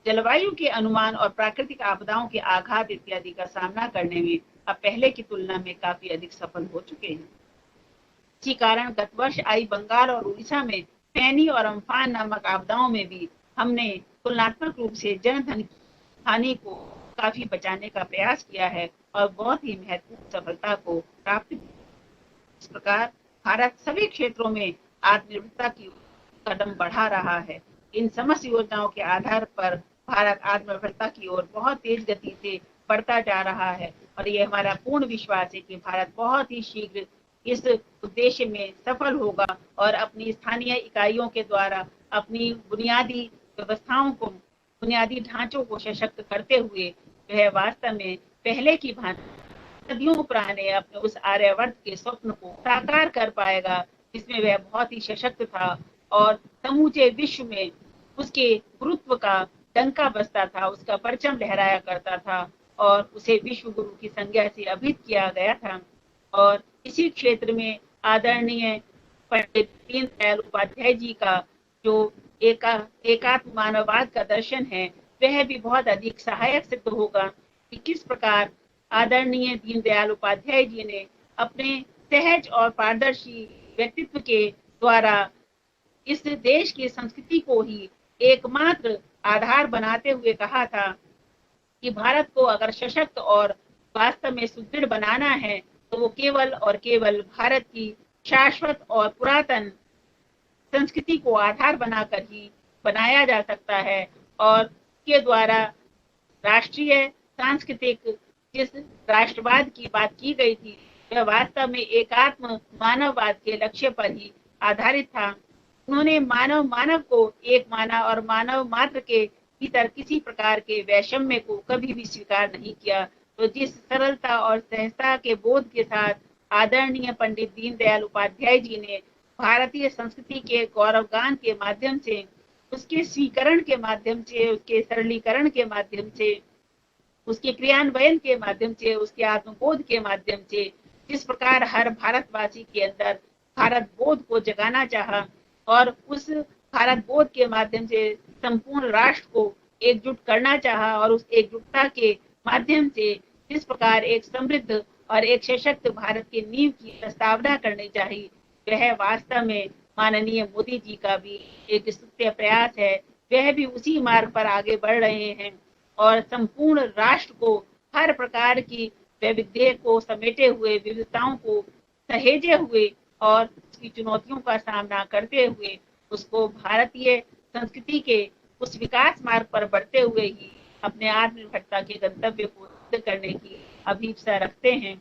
जलवायु के अनुमान और प्राकृतिक आपदाओं के आघात इत्यादि का सामना करने में अब पहले की तुलना में काफी अधिक सफल हो चुके हैं। इसी कारण गत वर्ष आई बंगाल और उड़ीसा में फैनी और अम्फान नामक आपदाओं में भी हमने तुलनात्मक रूप से जनधन की हानि को काफी बचाने का प्रयास किया है और बहुत ही महत्वपूर्ण सफलता को प्राप्त किया। इस प्रकार भारत सभी क्षेत्रों में आत्मनिर्भरता की कदम बढ़ा रहा है। इन समस्त योजनाओं के आधार पर भारत आत्मनिर्भरता की ओर बहुत तेज गति से बढ़ता जा रहा है और ये हमारा पूर्ण विश्वास है कि भारत बहुत ही शीघ्र इस उद्देश्य में सफल होगा और अपनी स्थानीय इकाइयों के द्वारा अपनी बुनियादी व्यवस्थाओं को, बुनियादी ढांचों को सशक्त करते हुए वह वास्तव में पहले की भांति सदियों पुराने अपने उस आर्यवर्त के स्वप्न को साकार कर पाएगा, जिसमें वह बहुत ही सशक्त था और समूचे विश्व में उसके गुरुत्व का डंका बजता था, उसका परचम लहराया करता था और उसे विश्व गुरु की संज्ञा से अभिहित किया गया था। और इसी क्षेत्र में आदरणीय पंडित दीनदयाल उपाध्याय जी का जो एकात्म मानववाद का दर्शन है, वह भी बहुत अधिक सहायक सिद्ध होगा कि किस प्रकार आदरणीय दीनदयाल उपाध्याय जी ने अपने सहज और पारदर्शी व्यक्तित्व के द्वारा इस देश की संस्कृति को ही एकमात्र आधार बनाते हुए कहा था कि भारत को अगर सशक्त और वास्तव में सुदृढ़ बनाना है तो वो केवल और केवल भारत की शाश्वत और पुरातन संस्कृति को आधार बनाकर ही बनाया जा सकता है। और के द्वारा राष्ट्रीय सांस्कृतिक जिस राष्ट्रवाद की बात की गई थी, वह वास्तव में एकात्म मानववाद के लक्ष्य पर ही आधारित था। उन्होंने मानव को एक माना और मानव मात्र के भीतर किसी प्रकार के वैषम्य को कभी भी स्वीकार नहीं किया। तो जिस सरलता और सहजता के बोध के साथ आदरणीय पंडित दीनदयाल उपाध्याय जी ने भारतीय संस्कृति के गौरवगान के माध्यम से, उसके स्वीकरण के माध्यम से, उसके सरलीकरण के माध्यम से, उसके क्रियान्वयन के माध्यम से, उसके आत्मबोध के माध्यम से जिस प्रकार हर भारतवासी के अंदर भारत बोध को जगाना चाहा और उस भारत बोध के माध्यम से संपूर्ण राष्ट्र को एकजुट करना चाहा और उस एकजुटता के माध्यम से जिस प्रकार एक समृद्ध और एक सशक्त भारत की नींव की प्रस्तावना करनी चाहिए, वह वास्तव में माननीय मोदी जी का भी एक स्तुत्य प्रयास है। वह भी उसी मार्ग पर आगे बढ़ रहे हैं और संपूर्ण राष्ट्र को हर प्रकार की वैविध्य को समेटे हुए, विविधताओं को सहेजे हुए और उसकी चुनौतियों का सामना करते हुए उसको भारतीय संस्कृति के उस विकास मार्ग पर बढ़ते हुए ही अपने आत्मनिर्भरता के गंतव्य को सिद्ध करने की अभिप्सा रखते हैं।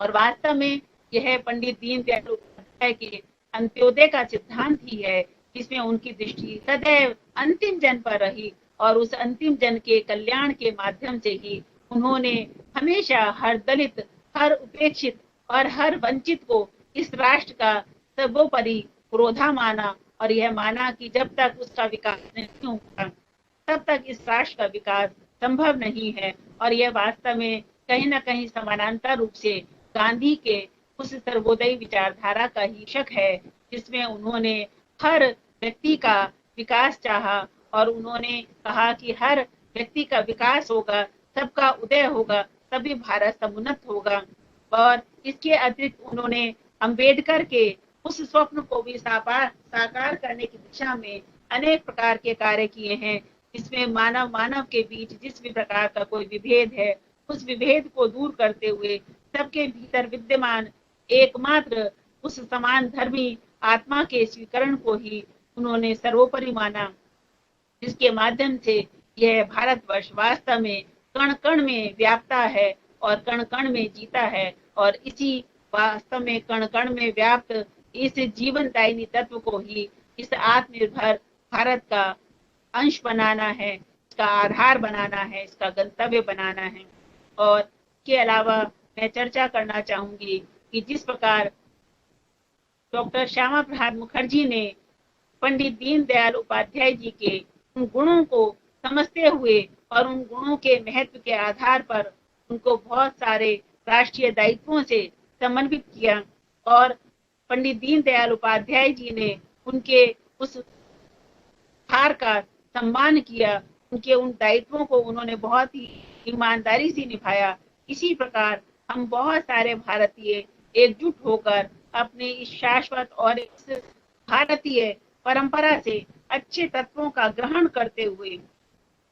और वास्तव में यह पंडित दीनदयाल उपाध्याय के अंत्योदय का सिद्धांत ही है, जिसमें उनकी दृष्टि सदैव अंतिम जन पर रही और उस अंतिम जन के कल्याण के माध्यम से ही उन्होंने हमेशा हर दलित, हर उपेक्षित और हर वंचित को इस राष्ट्र का सर्वोपरि पुरोधा माना और यह माना कि जब तक उसका विकास नहीं होगा तब तक इस राष्ट्र का विकास संभव नहीं है। और यह वास्तव में कहीं न कहीं समानांतर रूप से गांधी के उस सर्वोदयी विचारधारा का ही शक है, जिसमें उन्होंने हर व्यक्ति का विकास चाहा और उन्होंने कहा कि हर व्यक्ति का विकास होगा, सबका उदय होगा, तभी भारत समुन्नत होगा। और इसके अतिरिक्त उन्होंने अंबेडकर के उस स्वप्न को भी साकार करने की दिशा में अनेक प्रकार के कार्य किए हैं, जिसमें मानव के बीच जिस भी प्रकार का कोई विभेद है, उस विभेद को दूर करते हुए सबके भीतर विद्यमान एकमात्र उस समान धर्मी आत्मा के स्वीकरण को ही उन्होंने सर्वोपरि माना, जिसके माध्यम से यह भारतवर्ष वास्तव में कण कण में व्याप्ता है और कण कण में जीता है। और इसी वास्तव में कण कण में व्याप्त इस जीवनदायिनी तत्व को ही इस आत्मनिर्भर भारत का अंश बनाना है, इसका आधार बनाना है, इसका गंतव्य बनाना है। और के अलावा मैं चर्चा करना चाहूंगी कि जिस प्रकार डॉक्टर श्यामा प्रसाद मुखर्जी ने पंडित दीनदयाल उपाध्याय जी के उन गुणों को समझते हुए और उन गुणों के महत्व के आधार पर उनको बहुत सारे राष्ट्रीय दायित्वों से समन्वित किया और पंडित दीनदयाल उपाध्याय जी ने उनके उस हार का सम्मान किया, उनके उन दायित्वों को उन्होंने बहुत ही ईमानदारी से निभाया। इसी प्रकार हम बहुत सारे भारतीय एकजुट होकर अपने इस शाश्वत और इस भारतीय परंपरा से अच्छे तत्वों का ग्रहण करते हुए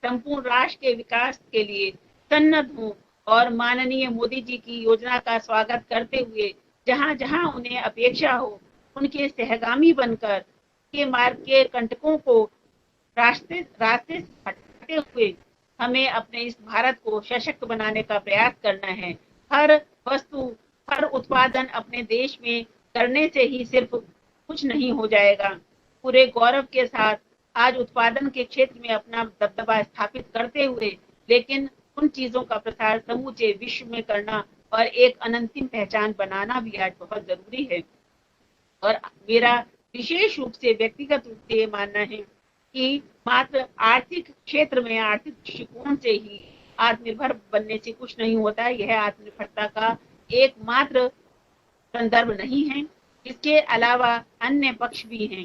संपूर्ण राष्ट्र के विकास के लिए सन्नद्ध हूँ और माननीय मोदी जी की योजना का स्वागत करते हुए जहाँ जहाँ उन्हें अपेक्षा हो उनके सहगामी बनकर के मार्ग के कंटकों को रास्ते रास्ते से हटाते हुए हमें अपने इस भारत को सशक्त बनाने का प्रयास करना है। हर वस्तु, हर उत्पादन अपने देश में करने से ही सिर्फ कुछ नहीं हो जाएगा। पूरे गौरव के साथ आज उत्पादन के क्षेत्र में अपना दबदबा स्थापित करते हुए, लेकिन उन चीजों का प्रसार समूचे विश्व में करना और एक अनंतिम पहचान बनाना भी आज बहुत जरूरी है। और मेरा विशेष रूप से व्यक्तिगत रूप से ये मानना है कि मात्र आर्थिक क्षेत्र में आर्थिक दृष्टिकोण से ही आत्मनिर्भर बनने से कुछ नहीं होता है। यह आत्मनिर्भरता का एकमात्र संदर्भ नहीं है, इसके अलावा अन्य पक्ष भी हैं।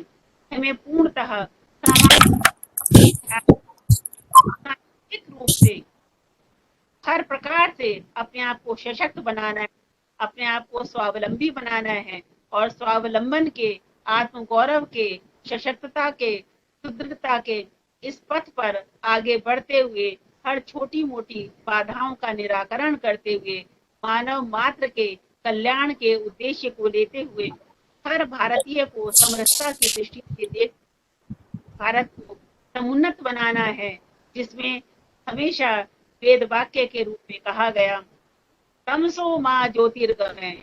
हमें पूर्णतः सामाजिक रूप से हर प्रकार से अपने आप को सशक्त बनाना है, अपने आप को स्वावलंबी बनाना है और स्वावलंबन के, आत्मगौरव के, सशक्तता के, सुदृढ़ता के इस पथ पर आगे बढ़ते हुए हर छोटी मोटी बाधाओं का निराकरण करते हुए मानव मात्र के कल्याण के उद्देश्य को लेते हुए हर भारतीय को समरसता की दृष्टि से देख भारत को समुन्नत बनाना है, जिसमें हमेशा वेद वाक्य के रूप में कहा गया तमसो माँ ज्योतिर्गमय,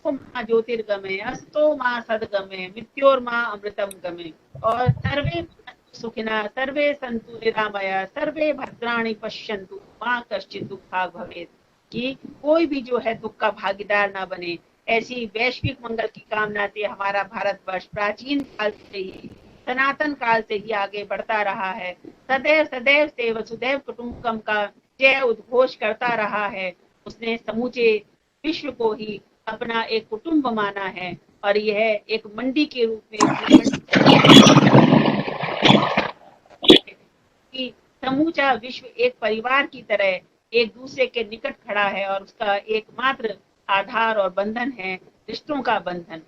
माँ ज्योतिर्गमय, अस्तो माँ सदगमय, मृत्योर्मा अमृतम गमय। और सर्वे सुखिना सर्वे सन्तु निरामया सर्वे भद्राणि पश्यन्तु माँ कश्चित् दुःखाग् भवेत्, कि कोई भी जो है दुख का भागीदार ना बने। ऐसी वैश्विक मंगल की कामना से हमारा भारतवर्ष प्राचीन काल से ही, सनातन काल से ही आगे बढ़ता रहा है। सदैव सदैव से वसुदैव कुटुंबकम का जय उद्घोष करता रहा है। उसने समूचे विश्व को ही अपना एक कुटुंब माना है और यह एक मंडी के रूप में कि समूचा विश्व एक परिवार की तरह एक दूसरे के निकट खड़ा है और उसका एकमात्र आधार और बंधन है रिश्तों का बंधन,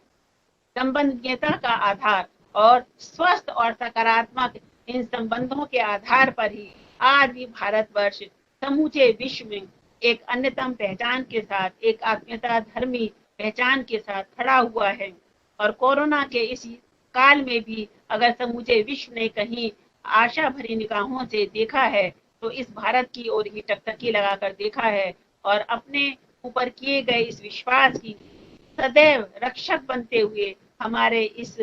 संबंधीयता का आधार। और स्वस्थ और सकारात्मक इन संबंधों के आधार पर ही आज भी भारतवर्ष समूचे विश्व में एक अन्यतम पहचान के साथ, एक आत्मीयता धर्मी पहचान के साथ खड़ा हुआ है। और कोरोना के इस काल में भी अगर समूचे विश्व ने कहीं आशा भरी निगाहों से देखा है तो इस भारत की ओर ही टकटकी लगाकर देखा है और अपने ऊपर किए गए इस विश्वास की सदैव रक्षक बनते हुए हमारे इस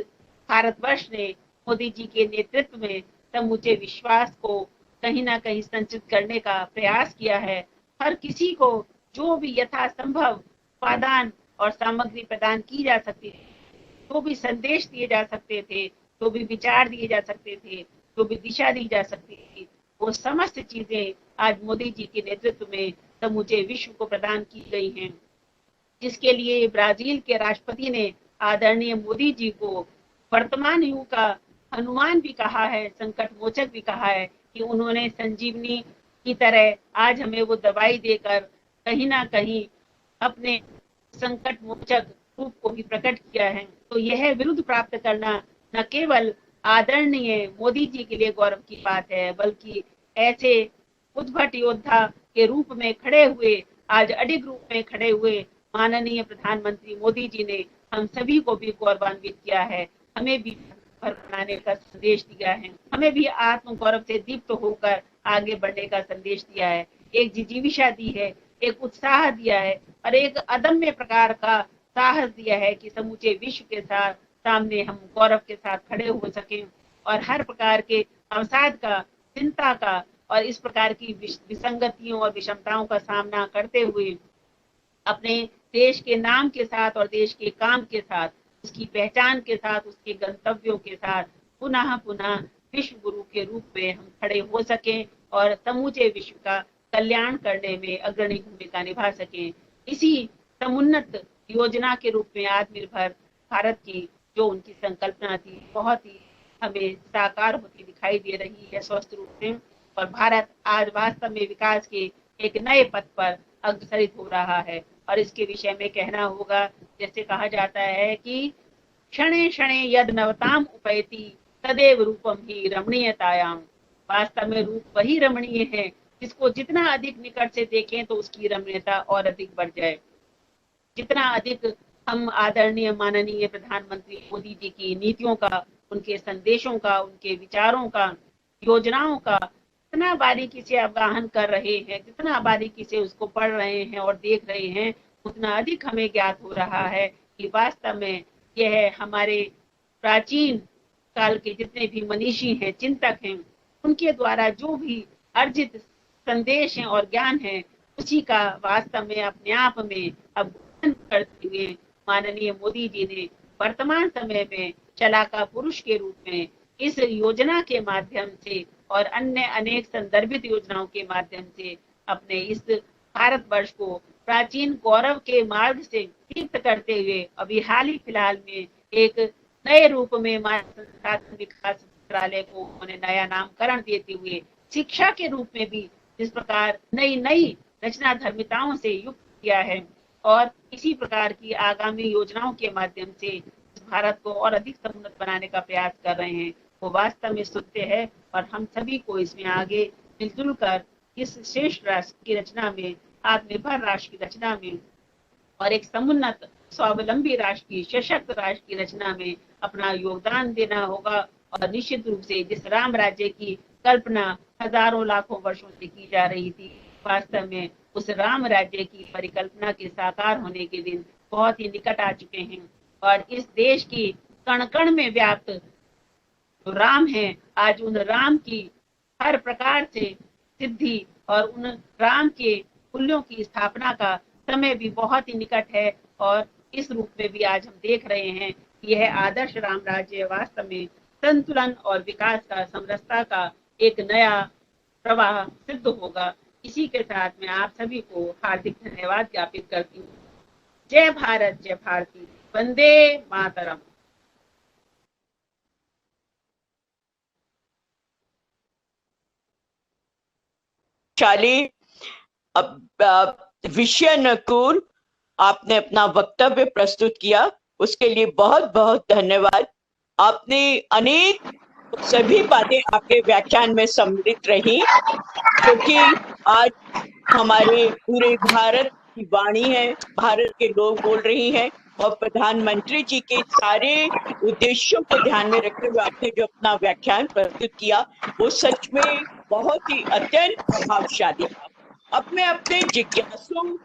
भारतवर्ष ने मोदी जी के नेतृत्व में समूचे विश्वास को कहीं ना कहीं संचित करने का प्रयास किया है। हर किसी को जो भी यथासंभव उपादान और सामग्री प्रदान की जा सकती थी, जो भी संदेश दिए जा सकते थे, जो भी विचार दिए जा सकते थे, जो भी दिशा दी जा सकती थी, वो समस्त चीजें आज मोदी जी के नेतृत्व में समूचे विश्व को प्रदान की गई हैं, जिसके लिए ब्राजील के राष्ट्रपति ने आदरणीय मोदी जी को वर्तमान युग का हनुमान भी कहा है, संकट मोचक भी कहा है, कि उन्होंने संजीवनी की तरह आज हमें वो दवाई देकर कहीं ना कहीं अपने संकट मोचक रूप को भी प्रकट किया है। तो यह विरुद्ध प्राप्त करना न केवल आदरणीय मोदी जी के लिए गौरव की बात है, बल्कि ऐसे उद्भट योद्धा के रूप में खड़े हुए, आज अडिग रूप में खड़े हुए माननीय प्रधानमंत्री मोदी जी ने हम सभी को भी गौरवान्वित किया है, हमें भी बनाने का संदेश दिया है, हमें भी आत्म गौरव से दीप्त होकर आगे बढ़ने का संदेश दिया है, एक जिजीविषा दी है, एक उत्साह दिया है और एक अदम्य प्रकार का साहस दिया है कि समूचे विश्व के साथ सामने हम गौरव के साथ खड़े हो सकें और हर प्रकार के अवसाद का, चिंता का और इस प्रकार की विसंगतियों और विषमताओं का सामना करते हुए अपने देश के नाम के साथ और देश के काम के साथ, उसकी पहचान के साथ, उसके गंतव्यों के साथ पुनः पुनः विश्व गुरु के रूप में हम खड़े हो सकें और समूचे विश्व का कल्याण करने में अग्रणी भूमिका निभा सकें। इसी समुन्नत योजना के रूप में आत्मनिर्भर भारत की जो उनकी संकल्पना थी बहुत ही हमें साकार होती दिखाई दे रही है स्वस्थ रूप से। और भारत आज वास्तव में विकास के एक नए पथ पर अग्रसरित हो रहा है। और इसके विषय में कहना होगा, जैसे कहा जाता है कि क्षणे क्षणे यद नवताम उपैति तदेव रूपम ही रमणीयतायाम। वास्तव में रूप वही रमणीय है जिसको जितना अधिक निकट से देखें तो उसकी रमणीयता और अधिक बढ़ जाए। जितना अधिक हम आदरणीय माननीय प्रधानमंत्री मोदी जी की नीतियों का, उनके संदेशों का, उनके विचारों का, योजनाओं का जितना बारीकी से अवगाहन कर रहे हैं, जितना बारीकी से उसको पढ़ रहे हैं और देख रहे हैं, उतना अधिक हमें ज्ञात हो रहा है कि वास्तव में यह हमारे प्राचीन काल के जितने भी मनीषी हैं, चिंतक हैं, उनके द्वारा जो भी अर्जित संदेश हैं और ज्ञान है, उसी का वास्तव में अपने आप में अब करते हुए माननीय मोदी जी ने वर्तमान समय में चलाका पुरुष के रूप में इस योजना के माध्यम से और अन्य अनेक संदर्भित योजनाओं के माध्यम से अपने इस भारतवर्ष को प्राचीन गौरव के मार्ग से तीर्थ करते हुए अभी हाल ही फिलहाल में एक नए रूप में मानव संसाधन विकास मंत्रालय को उन्होंने नया नामकरण देते हुए शिक्षा के रूप में भी जिस प्रकार नई नई रचना धर्मिताओं से युक्त किया है और इसी प्रकार की आगामी योजनाओं के माध्यम से भारत को और अधिक समुन्नत बनाने का प्रयास कर रहे हैं, वो वास्तव में स्तुत्य है। और हम सभी को इसमें आगे मिलजुल कर इस श्रेष्ठ राष्ट्र की रचना में, आत्मनिर्भर राष्ट्र की रचना में और एक समुन्नत स्वावलंबी राष्ट्र की, सशक्त राष्ट्र की रचना में अपना योगदान देना होगा। और निश्चित रूप से जिस राम राज्य की कल्पना हजारों लाखों वर्षों से की जा रही थी, वास्तव में उस राम राज्य की परिकल्पना के साकार होने के दिन बहुत ही निकट आ चुके हैं। और इस देश की कण कण में व्याप्त जो राम है, आज उन राम की हर प्रकार से सिद्धि और उन राम के मूल्यों की स्थापना का समय भी बहुत ही निकट है। और इस रूप में भी आज हम देख रहे हैं कि यह आदर्श राम राज्य वास्तव में संतुलन और विकास का, समरसता का एक नया प्रवाह सिद्ध होगा। इसी के साथ मैं आप सभी को हार्दिक धन्यवाद ज्ञापित करती हूँ। जय भारत, जय भारती, वंदे मातरम। शाली विषय अनुकूल आपने अपना वक्तव्य प्रस्तुत किया, उसके लिए बहुत बहुत धन्यवाद। आपने अनेक सभी बातें आपके व्याख्यान में सम्मिलित रही, क्योंकि आज हमारे पूरे भारत की वाणी है, भारत के लोग बोल रही हैं और प्रधानमंत्री जी के सारे उद्देश्यों को ध्यान में रखते हुए आपने जो अपना व्याख्यान प्रस्तुत किया वो सच में बहुत ही अत्यंत प्रभावशाली था। अब मैं अपने जिज्ञासु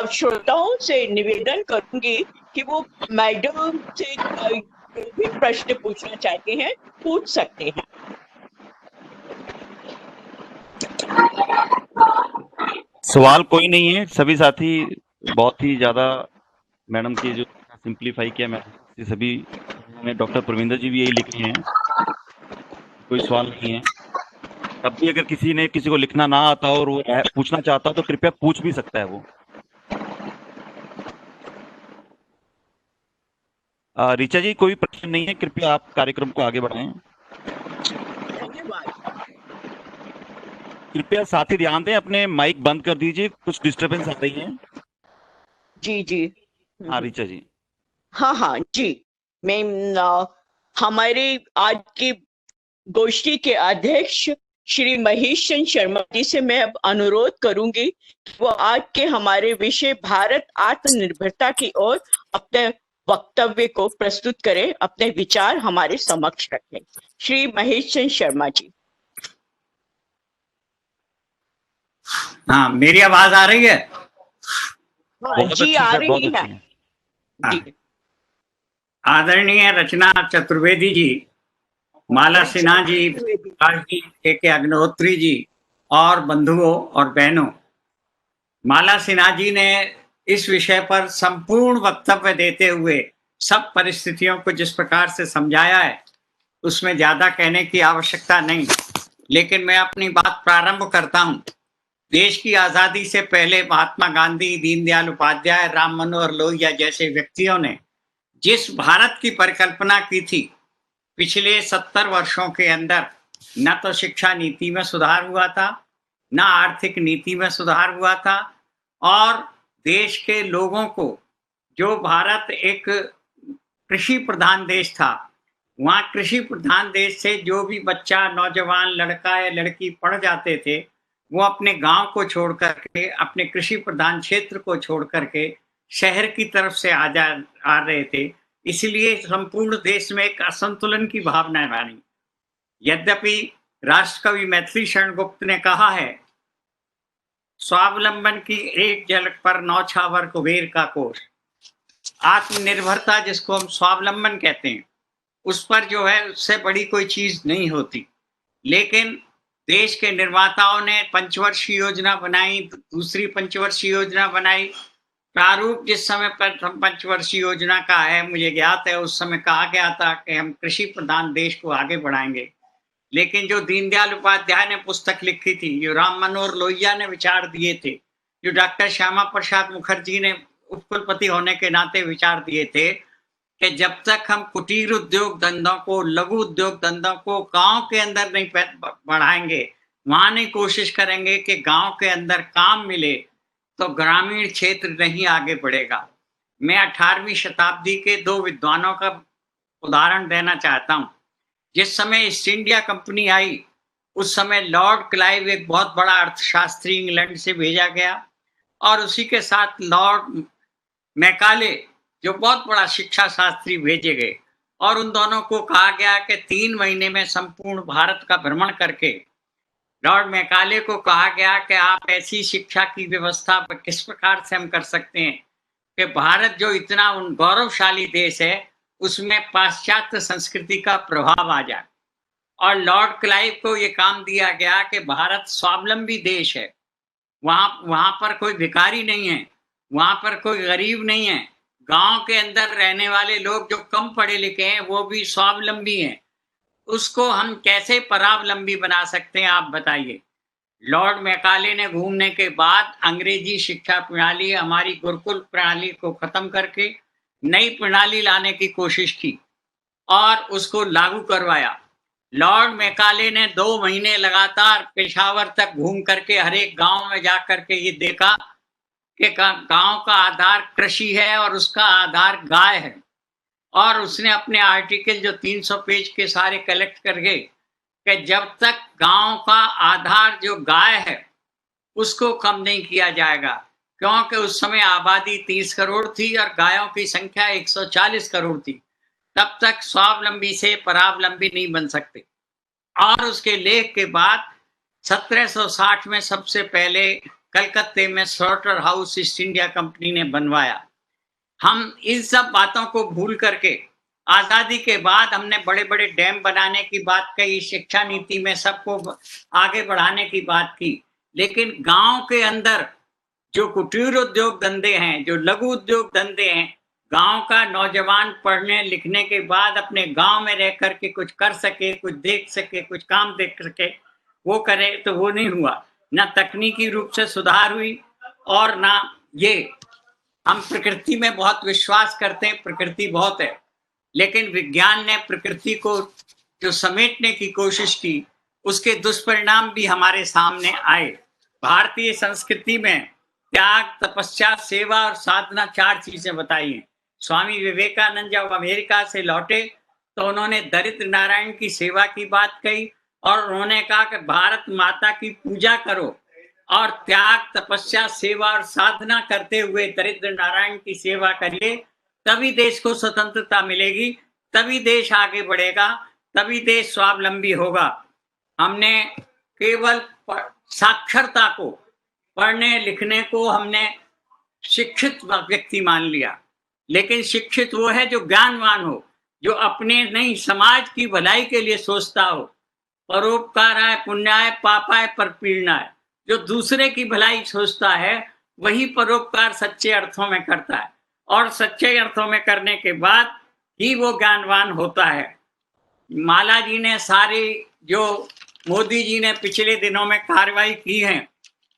श्रोताओं से निवेदन करूंगी कि वो मैडम से जो भी प्रश्न पूछना चाहते हैं पूछ सकते हैं। सवाल कोई नहीं है, सभी साथी बहुत ही ज्यादा मैडम की जो सिंप्लीफाई किया मैडम सभी ने, डॉक्टर प्रविंदर जी भी यही लिखे हैं, कोई सवाल नहीं है। तब भी अगर किसी को लिखना ना आता हो और वो पूछना चाहता हो तो कृपया पूछ भी सकता है वो। ऋचा जी कोई प्रश्न नहीं है, कृपया आप कार्यक्रम को आगे बढ़ाएं। धन्यवाद। कृपया साथी ध्यान दें, अपने माइक बंद कर दीजिए, कुछ डिस्टरबेंस आ रही है। जी जी। हाँ ऋचा जी। हाँ जी, मैं हमारे आज की गोष्ठी के अध्यक्ष श्री महेश चंद्र शर्मा जी से मैं अब अनुरोध करूंगी कि वो आज के हमारे विषय भारत आत्मनिर्भरता की ओर अपने वक्तव्य को प्रस्तुत करें, अपने विचार हमारे समक्ष रखें। श्री महेश चंद्र शर्मा जी। हाँ, मेरी आवाज आ रही है? जी आ रही है। जी। आदरणीय रचना चतुर्वेदी जी, माला सिन्हा जी, प्रकाश जी, के अग्निहोत्री जी और बंधुओं और बहनों, माला सिन्हा जी ने इस विषय पर संपूर्ण वक्तव्य देते हुए सब परिस्थितियों को जिस प्रकार से समझाया है उसमें ज्यादा कहने की आवश्यकता नहीं, लेकिन मैं अपनी बात प्रारंभ करता हूं। देश की आजादी से पहले महात्मा गांधी, दीनदयाल उपाध्याय, राम मनोहर लोहिया जैसे व्यक्तियों ने जिस भारत की परिकल्पना की थी, पिछले 70 वर्षों के अंदर न तो शिक्षा नीति में सुधार हुआ था, न आर्थिक नीति में सुधार हुआ था, और देश के लोगों को, जो भारत एक कृषि प्रधान देश था, वहाँ कृषि प्रधान देश से जो भी बच्चा, नौजवान, लड़का या लड़की पढ़ जाते थे, वो अपने गांव को छोड़ करके, अपने कृषि प्रधान क्षेत्र को छोड़ करके शहर की तरफ से आ रहे थे। इसलिए संपूर्ण देश में एक असंतुलन की भावना बनी। यद्यपि राष्ट्रकवि मैथिली शरण गुप्त ने कहा है, स्वावलंबन की एक झलक पर नौछावर कुबेर का कोष। आत्मनिर्भरता जिसको हम स्वावलंबन कहते हैं, उस पर जो है उससे बड़ी कोई चीज नहीं होती। लेकिन देश के निर्माताओं ने पंचवर्षीय योजना बनाई, दूसरी पंचवर्षीय योजना बनाई। प्रारूप जिस समय पर पंचवर्षीय योजना का है, मुझे ज्ञात है, उस समय कहा गया था कि हम कृषि प्रधान देश को आगे बढ़ाएंगे। लेकिन जो दीनदयाल उपाध्याय ने पुस्तक लिखी थी, जो राम मनोहर लोहिया ने विचार दिए थे, जो डॉक्टर श्यामा प्रसाद मुखर्जी ने उपकुलपति होने के नाते विचार दिए थे कि जब तक हम कुटीर उद्योग धंधों को, लघु उद्योग धंधों को गांव के अंदर नहीं बढ़ाएंगे, वहां नहीं कोशिश करेंगे कि गांव के अंदर काम मिले, तो ग्रामीण क्षेत्र नहीं आगे बढ़ेगा। मैं 18वीं शताब्दी के दो विद्वानों का उदाहरण देना चाहता हूं। जिस समय ईस्ट इंडिया कंपनी आई, उस समय लॉर्ड क्लाइव एक बहुत बड़ा अर्थशास्त्री इंग्लैंड से भेजा गया, और उसी के साथ लॉर्ड मैकाले जो बहुत बड़ा शिक्षा शास्त्री भेजे गए, और उन दोनों को कहा गया कि 3 महीने में संपूर्ण भारत का भ्रमण करके, लॉर्ड मैकाले को कहा गया कि आप ऐसी शिक्षा की व्यवस्था किस प्रकार से हम कर सकते हैं कि भारत जो इतना गौरवशाली देश है, उसमें पाश्चात्य संस्कृति का प्रभाव आ जाए। और लॉर्ड क्लाइव को ये काम दिया गया कि भारत स्वावलंबी देश है, वहां पर कोई भिखारी नहीं है, वहां पर कोई गरीब नहीं है, गांव के अंदर रहने वाले लोग जो कम पढ़े लिखे हैं वो भी स्वावलंबी हैं। उसको हम कैसे परावलंबी बना सकते हैं, आप बताइए। लॉर्ड मैकाले ने घूमने के बाद अंग्रेजी शिक्षा प्रणाली, हमारी गुरुकुल प्रणाली को खत्म करके नई प्रणाली लाने की कोशिश की और उसको लागू करवाया। लॉर्ड मैकाले ने 2 महीने लगातार पेशावर तक घूम करके हर एक गांव में जा करके ये देखा कि गांव का आधार कृषि है और उसका आधार गाय है, और उसने अपने आर्टिकल जो 300 पेज के सारे कलेक्ट करके कि जब तक गांव का आधार जो गाय है उसको कम नहीं किया जाएगा, क्योंकि उस समय आबादी 30 करोड़ थी और गायों की संख्या 140 करोड़ थी, तब तक स्वावलंबी से परावलंबी नहीं बन सकते। और उसके लेख के बाद 1760 में सबसे पहले कलकत्ते में slaughter house east India company ने बनवाया। हम इन सब बातों को भूल करके आजादी के बाद हमने बड़े बड़े डैम बनाने की बात कही, शिक्षा नीति में सबको आगे बढ़ाने की बात की, लेकिन गांव के अंदर जो कुटीर उद्योग धंधे हैं, जो लघु उद्योग धंधे हैं, गांव का नौजवान पढ़ने लिखने के बाद अपने गांव में रह करके कुछ कर सके, कुछ देख सके, कुछ काम देख सके, वो करे, तो वो नहीं हुआ। ना तकनीकी रूप से सुधार हुई और ना ये। हम प्रकृति में बहुत विश्वास करते हैं, प्रकृति बहुत है, लेकिन विज्ञान ने प्रकृति को जो समेटने की कोशिश की, उसके दुष्परिणाम भी हमारे सामने आए। भारतीय संस्कृति में त्याग, तपस्या, सेवा और साधना 4 चीजें बताई हैं। स्वामी विवेकानंद जब अमेरिका से लौटे तो उन्होंने दरिद्र नारायण की सेवा की बात कही, और उन्होंने कहा कि भारत माता की पूजा करो और त्याग, तपस्या, सेवा और साधना करते हुए दरिद्र नारायण की सेवा करिए, तभी देश को स्वतंत्रता मिलेगी, तभी देश आगे बढ़ेगा, तभी देश स्वावलंबी होगा। हमने केवल साक्षरता को, पढ़ने लिखने को हमने शिक्षित व्यक्ति मान लिया, लेकिन शिक्षित वो है जो ज्ञानवान हो, जो अपने नहीं समाज की भलाई के लिए सोचता हो। परोपकाराय पुण्याय पापाय परपीड़नाय, जो दूसरे की भलाई सोचता है वही परोपकार सच्चे अर्थों में करता है, और सच्चे अर्थों में करने के बाद ही वो ज्ञानवान होता है। माला जी ने सारी जो मोदी जी ने पिछले दिनों में कार्रवाई की है,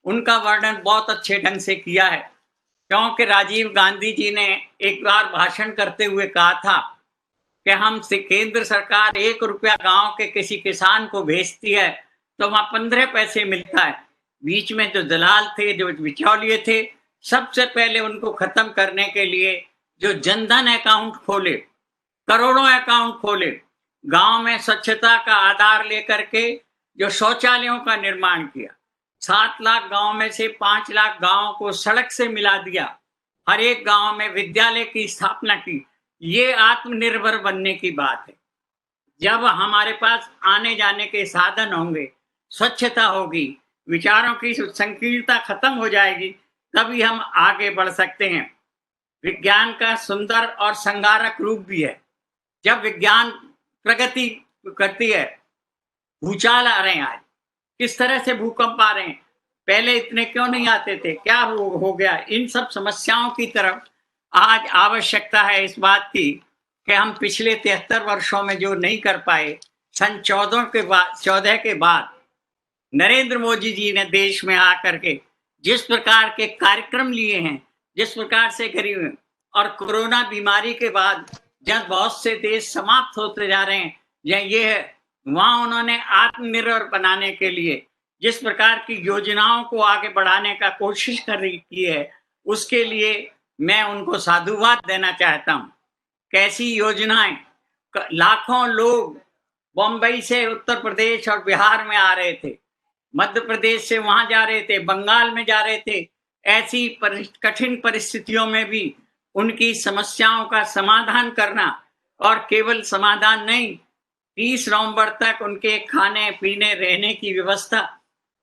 उनका वर्णन बहुत अच्छे ढंग से किया है, क्योंकि राजीव गांधी जी ने एक बार भाषण करते हुए कहा था कि हम से केंद्र सरकार 1 रुपया गांव के किसी किसान को भेजती है तो वहां 15 पैसे मिलता है। बीच में जो दलाल थे, जो बिचौलिए थे, सबसे पहले उनको खत्म करने के लिए जो जनधन अकाउंट खोले, करोड़ों अकाउंट खोले, गांव में स्वच्छता का आधार लेकर के जो शौचालयों का निर्माण किया, 7 लाख गांव में से 5 लाख गांव को सड़क से मिला दिया, हर एक गांव में विद्यालय की स्थापना की। ये आत्मनिर्भर बनने की बात है। जब हमारे पास आने जाने के साधन होंगे, स्वच्छता होगी, विचारों की संकीर्णता खत्म हो जाएगी, तभी हम आगे बढ़ सकते हैं। विज्ञान का सुंदर और संगारक रूप भी है। जब विज्ञान प्रगति करती है, भूचाल आ रहे हैं, आज किस तरह से भूकंप आ रहे हैं, पहले इतने क्यों नहीं आते थे, क्या हो गया, इन सब समस्याओं की तरफ आज आवश्यकता है इस बात की कि हम पिछले 73 वर्षों में जो नहीं कर पाए, सन 14 के बाद नरेंद्र मोदी जी ने देश में आकर के जिस प्रकार के कार्यक्रम लिए हैं, जिस प्रकार से गरीब हैं, और कोरोना बीमारी के बाद जब बहुत से देश समाप्त होते जा रहे हैं, ये है, वहां उन्होंने आत्मनिर्भर बनाने के लिए जिस प्रकार की योजनाओं को आगे बढ़ाने का कोशिश की है, उसके लिए मैं उनको साधुवाद देना चाहता हूं। कैसी योजनाएं, लाखों लोग बम्बई से उत्तर प्रदेश और बिहार में आ रहे थे, मध्य प्रदेश से वहां जा रहे थे, बंगाल में जा रहे थे। ऐसी कठिन परिस्थितियों में भी उनकी समस्याओं का समाधान करना, और केवल समाधान नहीं, 30 नवंबर तक उनके खाने पीने रहने की व्यवस्था।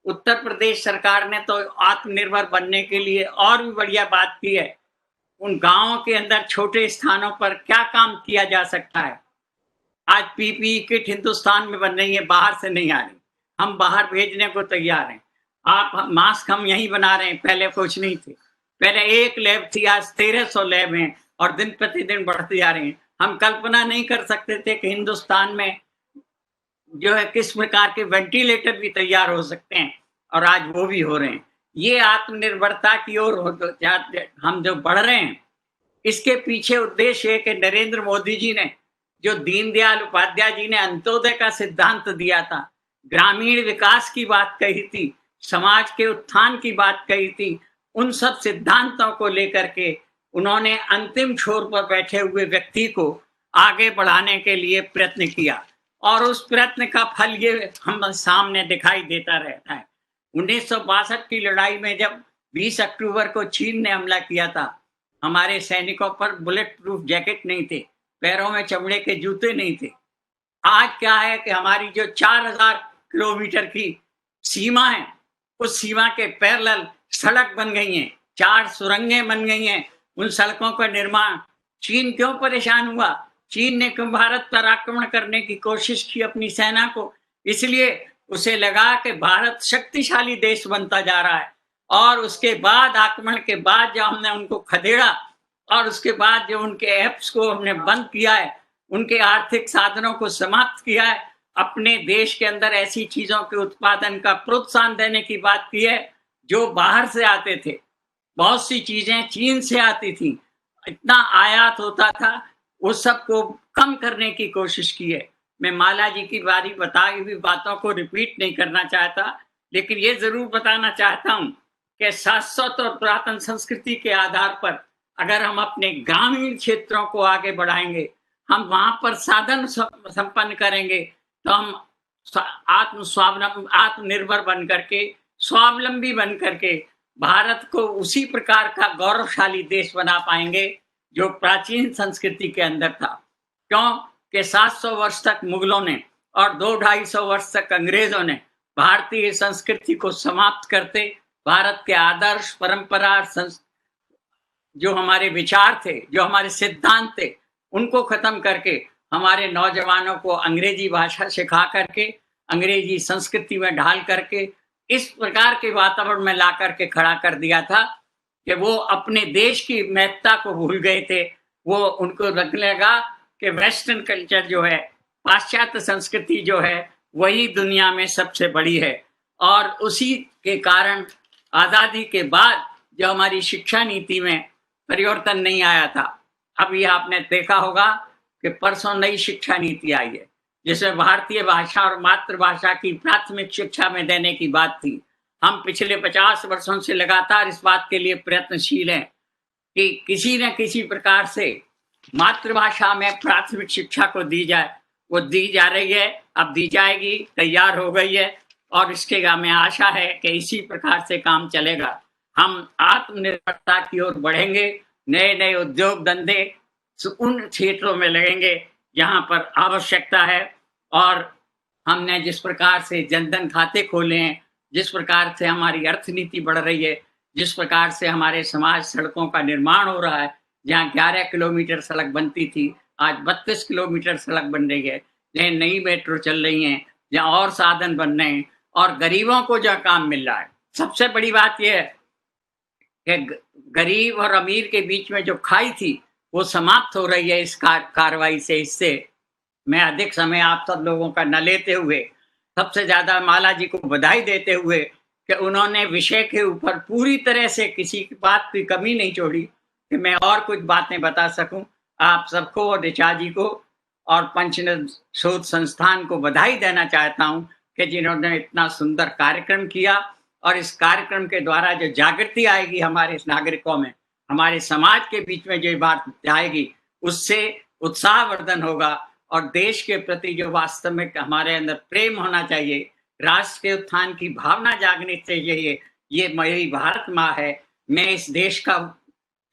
उत्तर प्रदेश सरकार ने तो आत्मनिर्भर बनने के लिए और भी बढ़िया बात की है। उन गांवों के अंदर छोटे स्थानों पर क्या काम किया जा सकता है। आज पीपीई किट हिंदुस्तान में बन रही है, बाहर से नहीं आ रही, हम बाहर भेजने को तैयार हैं। आप मास्क हम यहीं बना रहे हैं, पहले कुछ नहीं थे, पहले 1 लैब थी, आज 1300 लैब हैं और दिन प्रतिदिन बढ़ते जा रहे हैं। हम कल्पना नहीं कर सकते थे कि हिंदुस्तान में जो है किस प्रकार के वेंटिलेटर भी तैयार हो सकते हैं, और आज वो भी हो रहे हैं। ये आत्मनिर्भरता की ओर हम जो बढ़ रहे हैं, इसके पीछे उद्देश्य है कि नरेंद्र मोदी जी ने, जो दीनदयाल उपाध्याय जी ने अंत्योदय का सिद्धांत दिया था, ग्रामीण विकास की बात कही थी, समाज के उत्थान की बात कही थी, उन सब सिद्धांतों को लेकर के उन्होंने अंतिम छोर पर बैठे हुए व्यक्ति को आगे बढ़ाने के लिए प्रयत्न किया, और उस प्रयत्न का फल ये हम सामने दिखाई देता रहता है। 1962 की लड़ाई में जब 20 अक्टूबर को चीन ने हमला किया था, हमारे सैनिकों पर बुलेट प्रूफ जैकेट नहीं थे, पैरों में चमड़े के जूते नहीं थे। आज क्या है कि हमारी जो 4000 किलोमीटर की सीमा है, उस सीमा के पैरेलल सड़क बन गई हैं, 4 सुरंगें बन गई हैं। उन सड़कों का निर्माण, चीन क्यों परेशान हुआ? चीन ने क्यों भारत पर आक्रमण करने की कोशिश की अपनी सेना को? इसलिए उसे लगा कि भारत शक्तिशाली देश बनता जा रहा है, और उसके बाद आक्रमण के बाद जब हमने उनको खदेड़ा, और उसके बाद जो उनके ऐप्स को हमने बंद किया है, उनके आर्थिक साधनों को समाप्त किया है, अपने देश के अंदर ऐसी चीजों के उत्पादन का प्रोत्साहन देने की बात की है जो बाहर से आते थे। बहुत सी चीजें चीन से आती थी, इतना आयात होता था, उस सब को कम करने की कोशिश की है। मैं माला जी की बारी बताई हुई बातों को रिपीट नहीं करना चाहता, लेकिन ये जरूर बताना चाहता हूँ कि शाश्वत और पुरातन संस्कृति के आधार पर अगर हम अपने ग्रामीण क्षेत्रों को आगे बढ़ाएंगे, हम वहां पर साधन संपन्न करेंगे, तो हम आत्मनिर्भर बन करके, स्वावलंबी बन करके भारत को उसी प्रकार का गौरवशाली देश बना पाएंगे जो प्राचीन संस्कृति के अंदर था। क्यों कि 700 वर्ष तक मुगलों ने और 200-250 वर्ष तक अंग्रेजों ने भारतीय संस्कृति को समाप्त करते, भारत के आदर्श, परंपरा, जो हमारे विचार थे, जो हमारे सिद्धांत थे, उनको खत्म करके हमारे नौजवानों को अंग्रेजी भाषा सिखा करके, अंग्रेजी संस्कृति में ढाल करके इस प्रकार के वातावरण में ला करके खड़ा कर दिया था कि वो अपने देश की महत्ता को भूल गए थे। वो उनको लगने लगा कि वेस्टर्न कल्चर जो है, पाश्चात्य संस्कृति जो है, वही दुनिया में सबसे बड़ी है, और उसी के कारण आजादी के बाद जो हमारी शिक्षा नीति में परिवर्तन नहीं आया था। अभी आपने देखा होगा कि परसों नई शिक्षा नीति आई है, जिसमें भारतीय भाषा और मातृभाषा की प्राथमिक शिक्षा में देने की बात थी। हम पिछले 50 वर्षों से लगातार इस बात के लिए प्रयत्नशील हैं कि किसी न किसी प्रकार से मातृभाषा में प्राथमिक शिक्षा को दी जाए। वो दी जा रही है, अब दी जाएगी, तैयार हो गई है, और इसके हमें आशा है कि इसी प्रकार से काम चलेगा। हम आत्मनिर्भरता की ओर बढ़ेंगे, नए नए उद्योग धंधे उन क्षेत्रों में लगेंगे जहां पर आवश्यकता है। और हमने जिस प्रकार से जनधन खाते खोले हैं, जिस प्रकार से हमारी अर्थनीति बढ़ रही है, जिस प्रकार से हमारे समाज सड़कों का निर्माण हो रहा है, जहाँ 11 किलोमीटर सड़क बनती थी आज 32 किलोमीटर सड़क बन रही है, जहाँ नई मेट्रो चल रही हैं, जहाँ और साधन बन रहे हैं, और गरीबों को जहाँ काम मिल रहा है। सबसे बड़ी बात यह है कि गरीब और अमीर के बीच में जो खाई थी वो समाप्त हो रही है इस कार्रवाई से। इससे मैं अधिक समय आप सब लोगों का न लेते हुए सबसे ज्यादा माला जी को बधाई देते हुए कि उन्होंने विषय के ऊपर पूरी तरह से किसी की बात की कमी नहीं छोड़ी कि मैं और कुछ बातें बता सकूं। आप सबको और ऋचा जी को और पंचनद शोध संस्थान को बधाई देना चाहता हूं कि जिन्होंने इतना सुंदर कार्यक्रम किया, और इस कार्यक्रम के द्वारा जो जागृति आएगी हमारे नागरिकों में, हमारे समाज के बीच में जो बात आएगी, उससे उत्साहवर्धन होगा, और देश के प्रति जो वास्तव में हमारे अंदर प्रेम होना चाहिए, राष्ट्र के उत्थान की भावना जागनी चाहिए। ये मेरी भारत माँ है, मैं इस देश का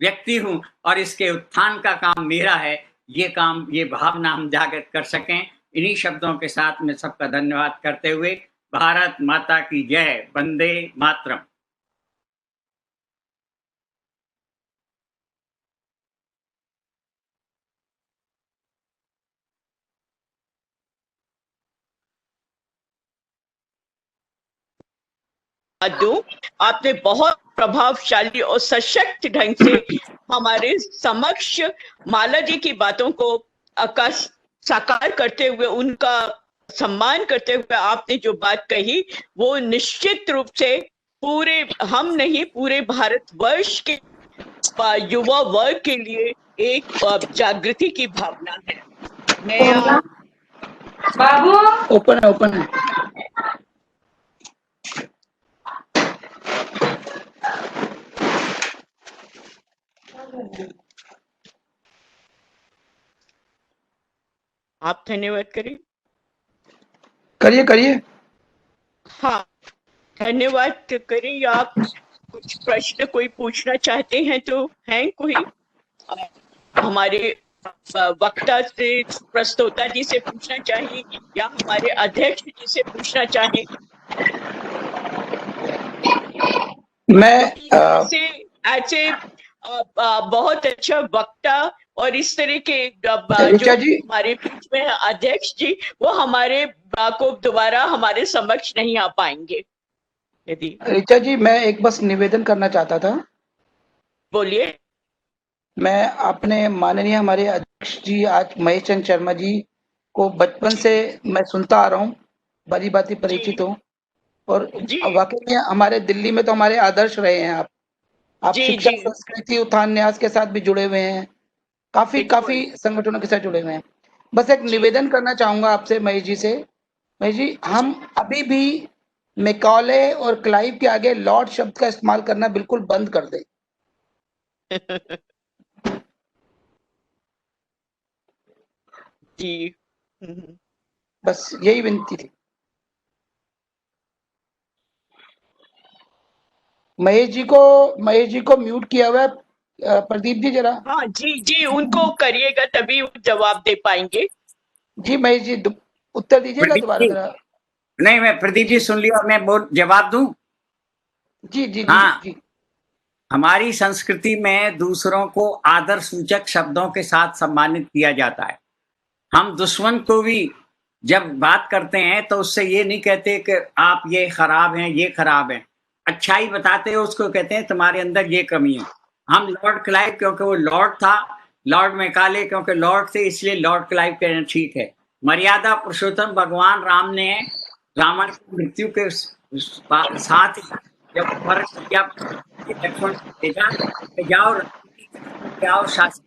व्यक्ति हूँ और इसके उत्थान का काम मेरा है। ये काम, ये भावना हम जागृत कर सकें। इन्हीं शब्दों के साथ मैं सबका धन्यवाद करते हुए भारत माता की जय, वंदे मातरम। आपने बहुत प्रभावशाली और सशक्त ढंग से हमारे समक्ष माला जी की बातों को साकार करते हुए, उनका सम्मान करते हुए आपने जो बात कही वो निश्चित रूप से पूरे हम नहीं, पूरे भारतवर्ष के युवा वर्ग के लिए एक जागृति की भावना है। मैं बाबू ओपन है। आप धन्यवाद करिए। करिए। हाँ, धन्यवाद करिए। आप कुछ प्रश्न कोई पूछना चाहते हैं तो हैं कोई? हमारे वक्ता से, प्रस्तोता जी से पूछना चाहिए या हमारे अध्यक्ष जी से पूछना चाहे? मैं ऐसे बहुत अच्छा वक्ता और इस तरह के जो हमारे बीच में अध्यक्ष जी, वो हमारे को दोबारा हमारे समक्ष नहीं आ पाएंगे। यदि ऋचा जी, मैं एक बस निवेदन करना चाहता था। बोलिए। मैं अपने माननीय हमारे अध्यक्ष जी आज महेश चंद्र शर्मा जी को बचपन से मैं सुनता आ रहा हूँ, बड़ी बाती परिचित हूँ, और वाकई में हमारे दिल्ली में तो हमारे आदर्श रहे हैं आप शिक्षा, संस्कृति, उत्थान न्यास के साथ भी जुड़े हुए हैं, काफी संगठनों के साथ जुड़े हुए हैं। बस एक निवेदन करना चाहूंगा आपसे महेश जी से। महेश जी, हम अभी भी मैकॉले और क्लाइव के आगे लॉर्ड शब्द का इस्तेमाल करना बिल्कुल बंद कर दें। जी, बस यही विनती थी। महेश जी को म्यूट किया हुआ है, प्रदीप जी जरा। हाँ जी, उनको करिएगा तभी वो जवाब दे पाएंगे। जी महेश जी, उत्तर दीजिएगा दोबारा जरा। नहीं, मैं प्रदीप जी सुन लिया, मैं जवाब दूं? जी। हाँ, जी। हमारी संस्कृति में दूसरों को आदर सूचक शब्दों के साथ सम्मानित किया जाता है। हम दुश्मन को भी जब बात करते हैं तो उससे ये नहीं कहते कि आप ये खराब हैं, ये खराब हैं। अच्छाई बताते हैं, उसको कहते हैं तुम्हारे अंदर ये कमी है। हम लॉर्ड क्लाइव क्योंकि वो लॉर्ड था, लॉर्ड मैकाले क्योंकि लॉर्ड थे, इसलिए लॉर्ड क्लाइव कहना ठीक है। मर्यादा पुरुषोत्तम भगवान राम ने रावण की मृत्यु के साथ ही जब फर्क किया लक्ष्मण भेजा कि जाओ शासन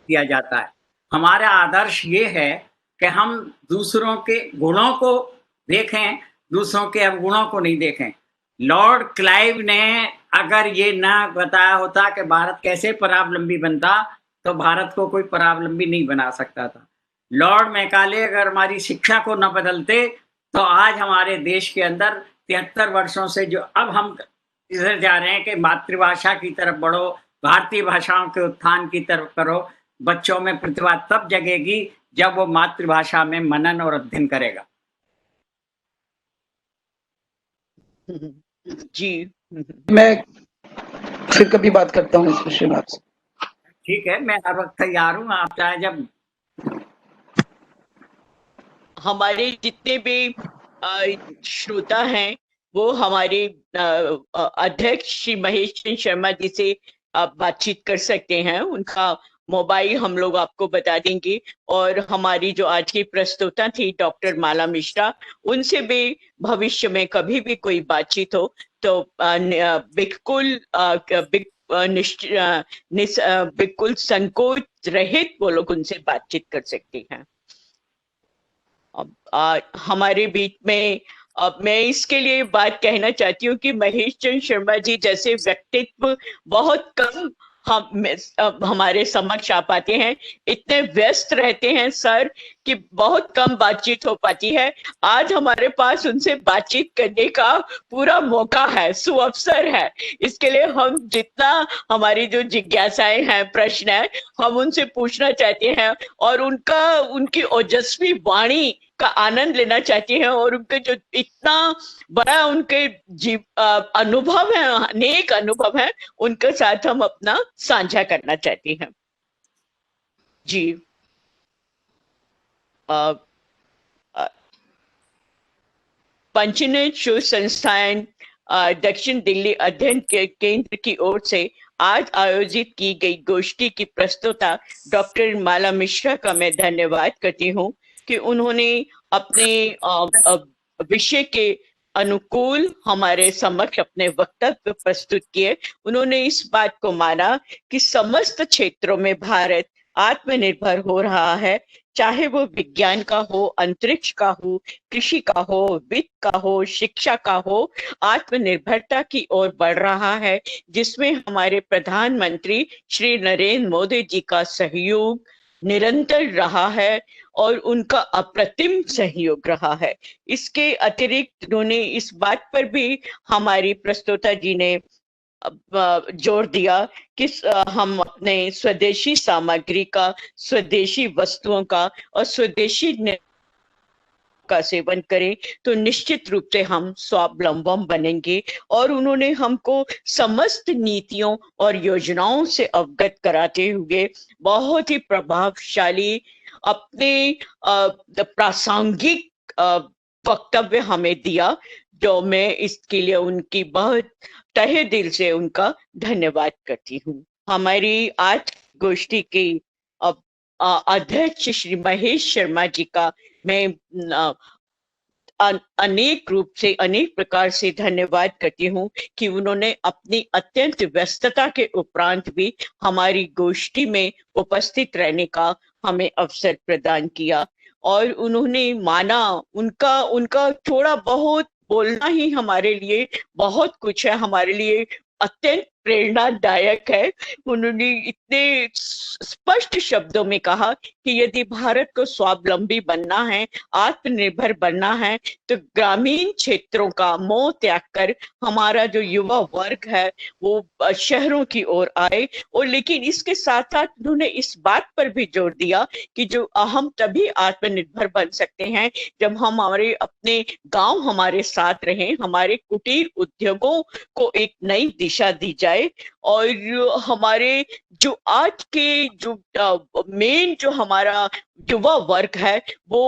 किया जाता है। हमारा आदर्श ये है कि हम दूसरों के गुणों को देखें, दूसरों के अवगुणों को नहीं देखें। लॉर्ड क्लाइव ने अगर ये ना बताया होता कि भारत कैसे परावलंबी बनता, तो भारत को कोई परावलंबी नहीं बना सकता था। लॉर्ड मैकाले अगर हमारी शिक्षा को न बदलते, तो आज हमारे देश के अंदर 73 वर्षों से जो अब हम इधर जा रहे हैं कि मातृभाषा की तरफ बढ़ो, भारतीय भाषाओं के उत्थान की तरफ करो, बच्चों में प्रतिभा तब जगेगी जब वो मातृभाषा में मनन और अध्ययन करेगा। जी मैं फिर कभी बात करता हूँ इस विषय में आपसे। ठीक है, मैं हर वक्त तैयार हूँ, आप चाहे जब। हमारे जितने भी श्रोता हैं वो हमारे अध्यक्ष श्री महेश चंद्र शर्मा जी से आप बातचीत कर सकते हैं। उनका मोबाइल हम लोग आपको बता देंगे। और हमारी जो आज की प्रस्तुता थी डॉक्टर माला मिश्रा, उनसे भी भविष्य में कभी भी कोई बातचीत हो तो बिल्कुल बिल्कुल संकोच रहित वो लोग उनसे बातचीत कर सकते हैं। हमारे बीच में अब मैं इसके लिए बात कहना चाहती हूँ कि महेश चंद्र शर्मा जी जैसे व्यक्तित्व बहुत कम हमारे समक्ष आ पाते हैं। इतने व्यस्त रहते हैं सर कि बहुत कम बातचीत हो पाती है। आज हमारे पास उनसे बातचीत करने का पूरा मौका है, सुअवसर है। इसके लिए हम जितना हमारी जो जिज्ञासाएं हैं, प्रश्न है, हम उनसे पूछना चाहते हैं और उनकी ओजस्वी वाणी का आनंद लेना चाहते हैं और उनके जो इतना बड़ा उनके अनुभव है, अनेक अनुभव है, उनके साथ हम अपना साझा करना चाहते हैं। जी पंचनद शोध संस्थान दक्षिण दिल्ली अध्ययन केंद्र की ओर से आज आयोजित की गई गोष्ठी की प्रस्तुता डॉक्टर माला मिश्रा का मैं धन्यवाद करती हूँ कि उन्होंने अपने विषय के अनुकूल हमारे समक्ष अपने वक्तव्य प्रस्तुत किए। उन्होंने इस बात को माना कि समस्त क्षेत्रों में भारत आत्मनिर्भर हो रहा है, चाहे वो विज्ञान का हो, अंतरिक्ष का हो, कृषि का हो, वित्त का हो, शिक्षा का हो, आत्मनिर्भरता की ओर बढ़ रहा है, जिसमें हमारे प्रधानमंत्री श्री नरेंद्र मोदी जी का सहयोग निरंतर रहा है और उनका अप्रतिम सहयोग रहा है। इसके अतिरिक्त उन्होंने इस बात पर भी हमारी प्रस्तुता जी ने जोर दिया कि हम अपने स्वदेशी सामग्री का, स्वदेशी वस्तुओं का और स्वदेशी का सेवन करें तो निश्चित रूप से हम स्वावलंबन बनेंगे। और उन्होंने हमको समस्त नीतियों और योजनाओं से अवगत कराते हुए बहुत ही प्रभावशाली अपने प्रासंगिक वक्तव्य हमें दिया, जो मैं इसके लिए उनकी बहुत तहे दिल से उनका धन्यवाद करती हूँ। हमारी आज गोष्ठी के अध्यक्ष श्री महेश शर्मा जी का मैं अनेक रूप से, अनेक प्रकार से धन्यवाद करती हूँ कि उन्होंने अपनी अत्यंत व्यस्तता के उपरांत भी हमारी गोष्ठी में उपस्थित रहने का हमें अवसर प्रदान किया। और उन्होंने माना, उनका थोड़ा बहुत बोलना ही हमारे लिए बहुत कुछ है, हमारे लिए अत्यंत प्रेरणादायक है। उन्होंने इतने स्पष्ट शब्दों में कहा कि यदि भारत को स्वावलंबी बनना है, आत्मनिर्भर बनना है, तो ग्रामीण क्षेत्रों का मोह त्याग कर हमारा जो युवा वर्ग है वो शहरों की ओर आए। और लेकिन इसके साथ साथ उन्होंने इस बात पर भी जोर दिया कि जो हम तभी आत्मनिर्भर बन सकते हैं जब हमारे अपने गांव हमारे साथ रहें, हमारे कुटीर उद्योगों को एक नई दिशा दी जाए और हमारे जो आज के जो मेन जो हमारा युवा वर्ग है वो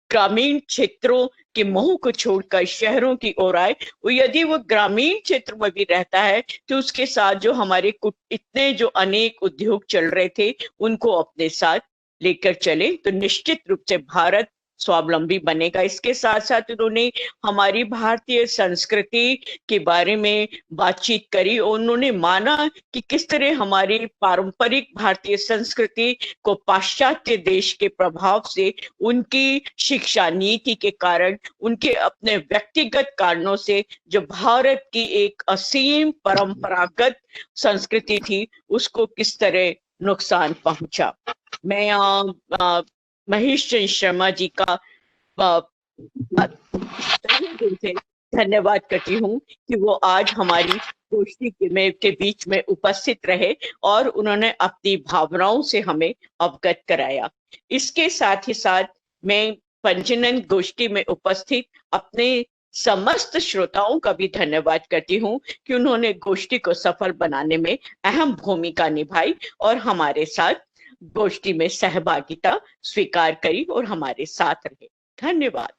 ग्रामीण क्षेत्रों के मोह को छोड़कर शहरों की ओर आए। यदि वो ग्रामीण क्षेत्र में भी रहता है तो उसके साथ जो हमारे इतने जो अनेक उद्योग चल रहे थे उनको अपने साथ लेकर चले, तो निश्चित रूप से भारत स्वावलंबी बनेगा। इसके साथ साथ उन्होंने हमारी भारतीय संस्कृति के बारे में बातचीत करी और उन्होंने माना कि किस तरह हमारी पारंपरिक भारतीय संस्कृति को पाश्चात्य देश के प्रभाव से, उनकी शिक्षा नीति के कारण, उनके अपने व्यक्तिगत कारणों से जो भारत की एक असीम परंपरागत संस्कृति थी उसको किस तरह नुकसान पहुंचा। मैं महेश चंद्र शर्मा जी का तहे दिल से धन्यवाद करती हूँ कि वो आज हमारी गोष्ठी के बीच में उपस्थित रहे और उन्होंने अपनी भावनाओं से हमें अवगत कराया। इसके साथ ही साथ मैं पंजीयन गोष्ठी में उपस्थित अपने समस्त श्रोताओं का भी धन्यवाद करती हूँ कि उन्होंने गोष्ठी को सफल बनाने में अहम भूमिका निभाई और हमारे साथ गोष्ठी में सहभागिता स्वीकार करी और हमारे साथ रहे। धन्यवाद।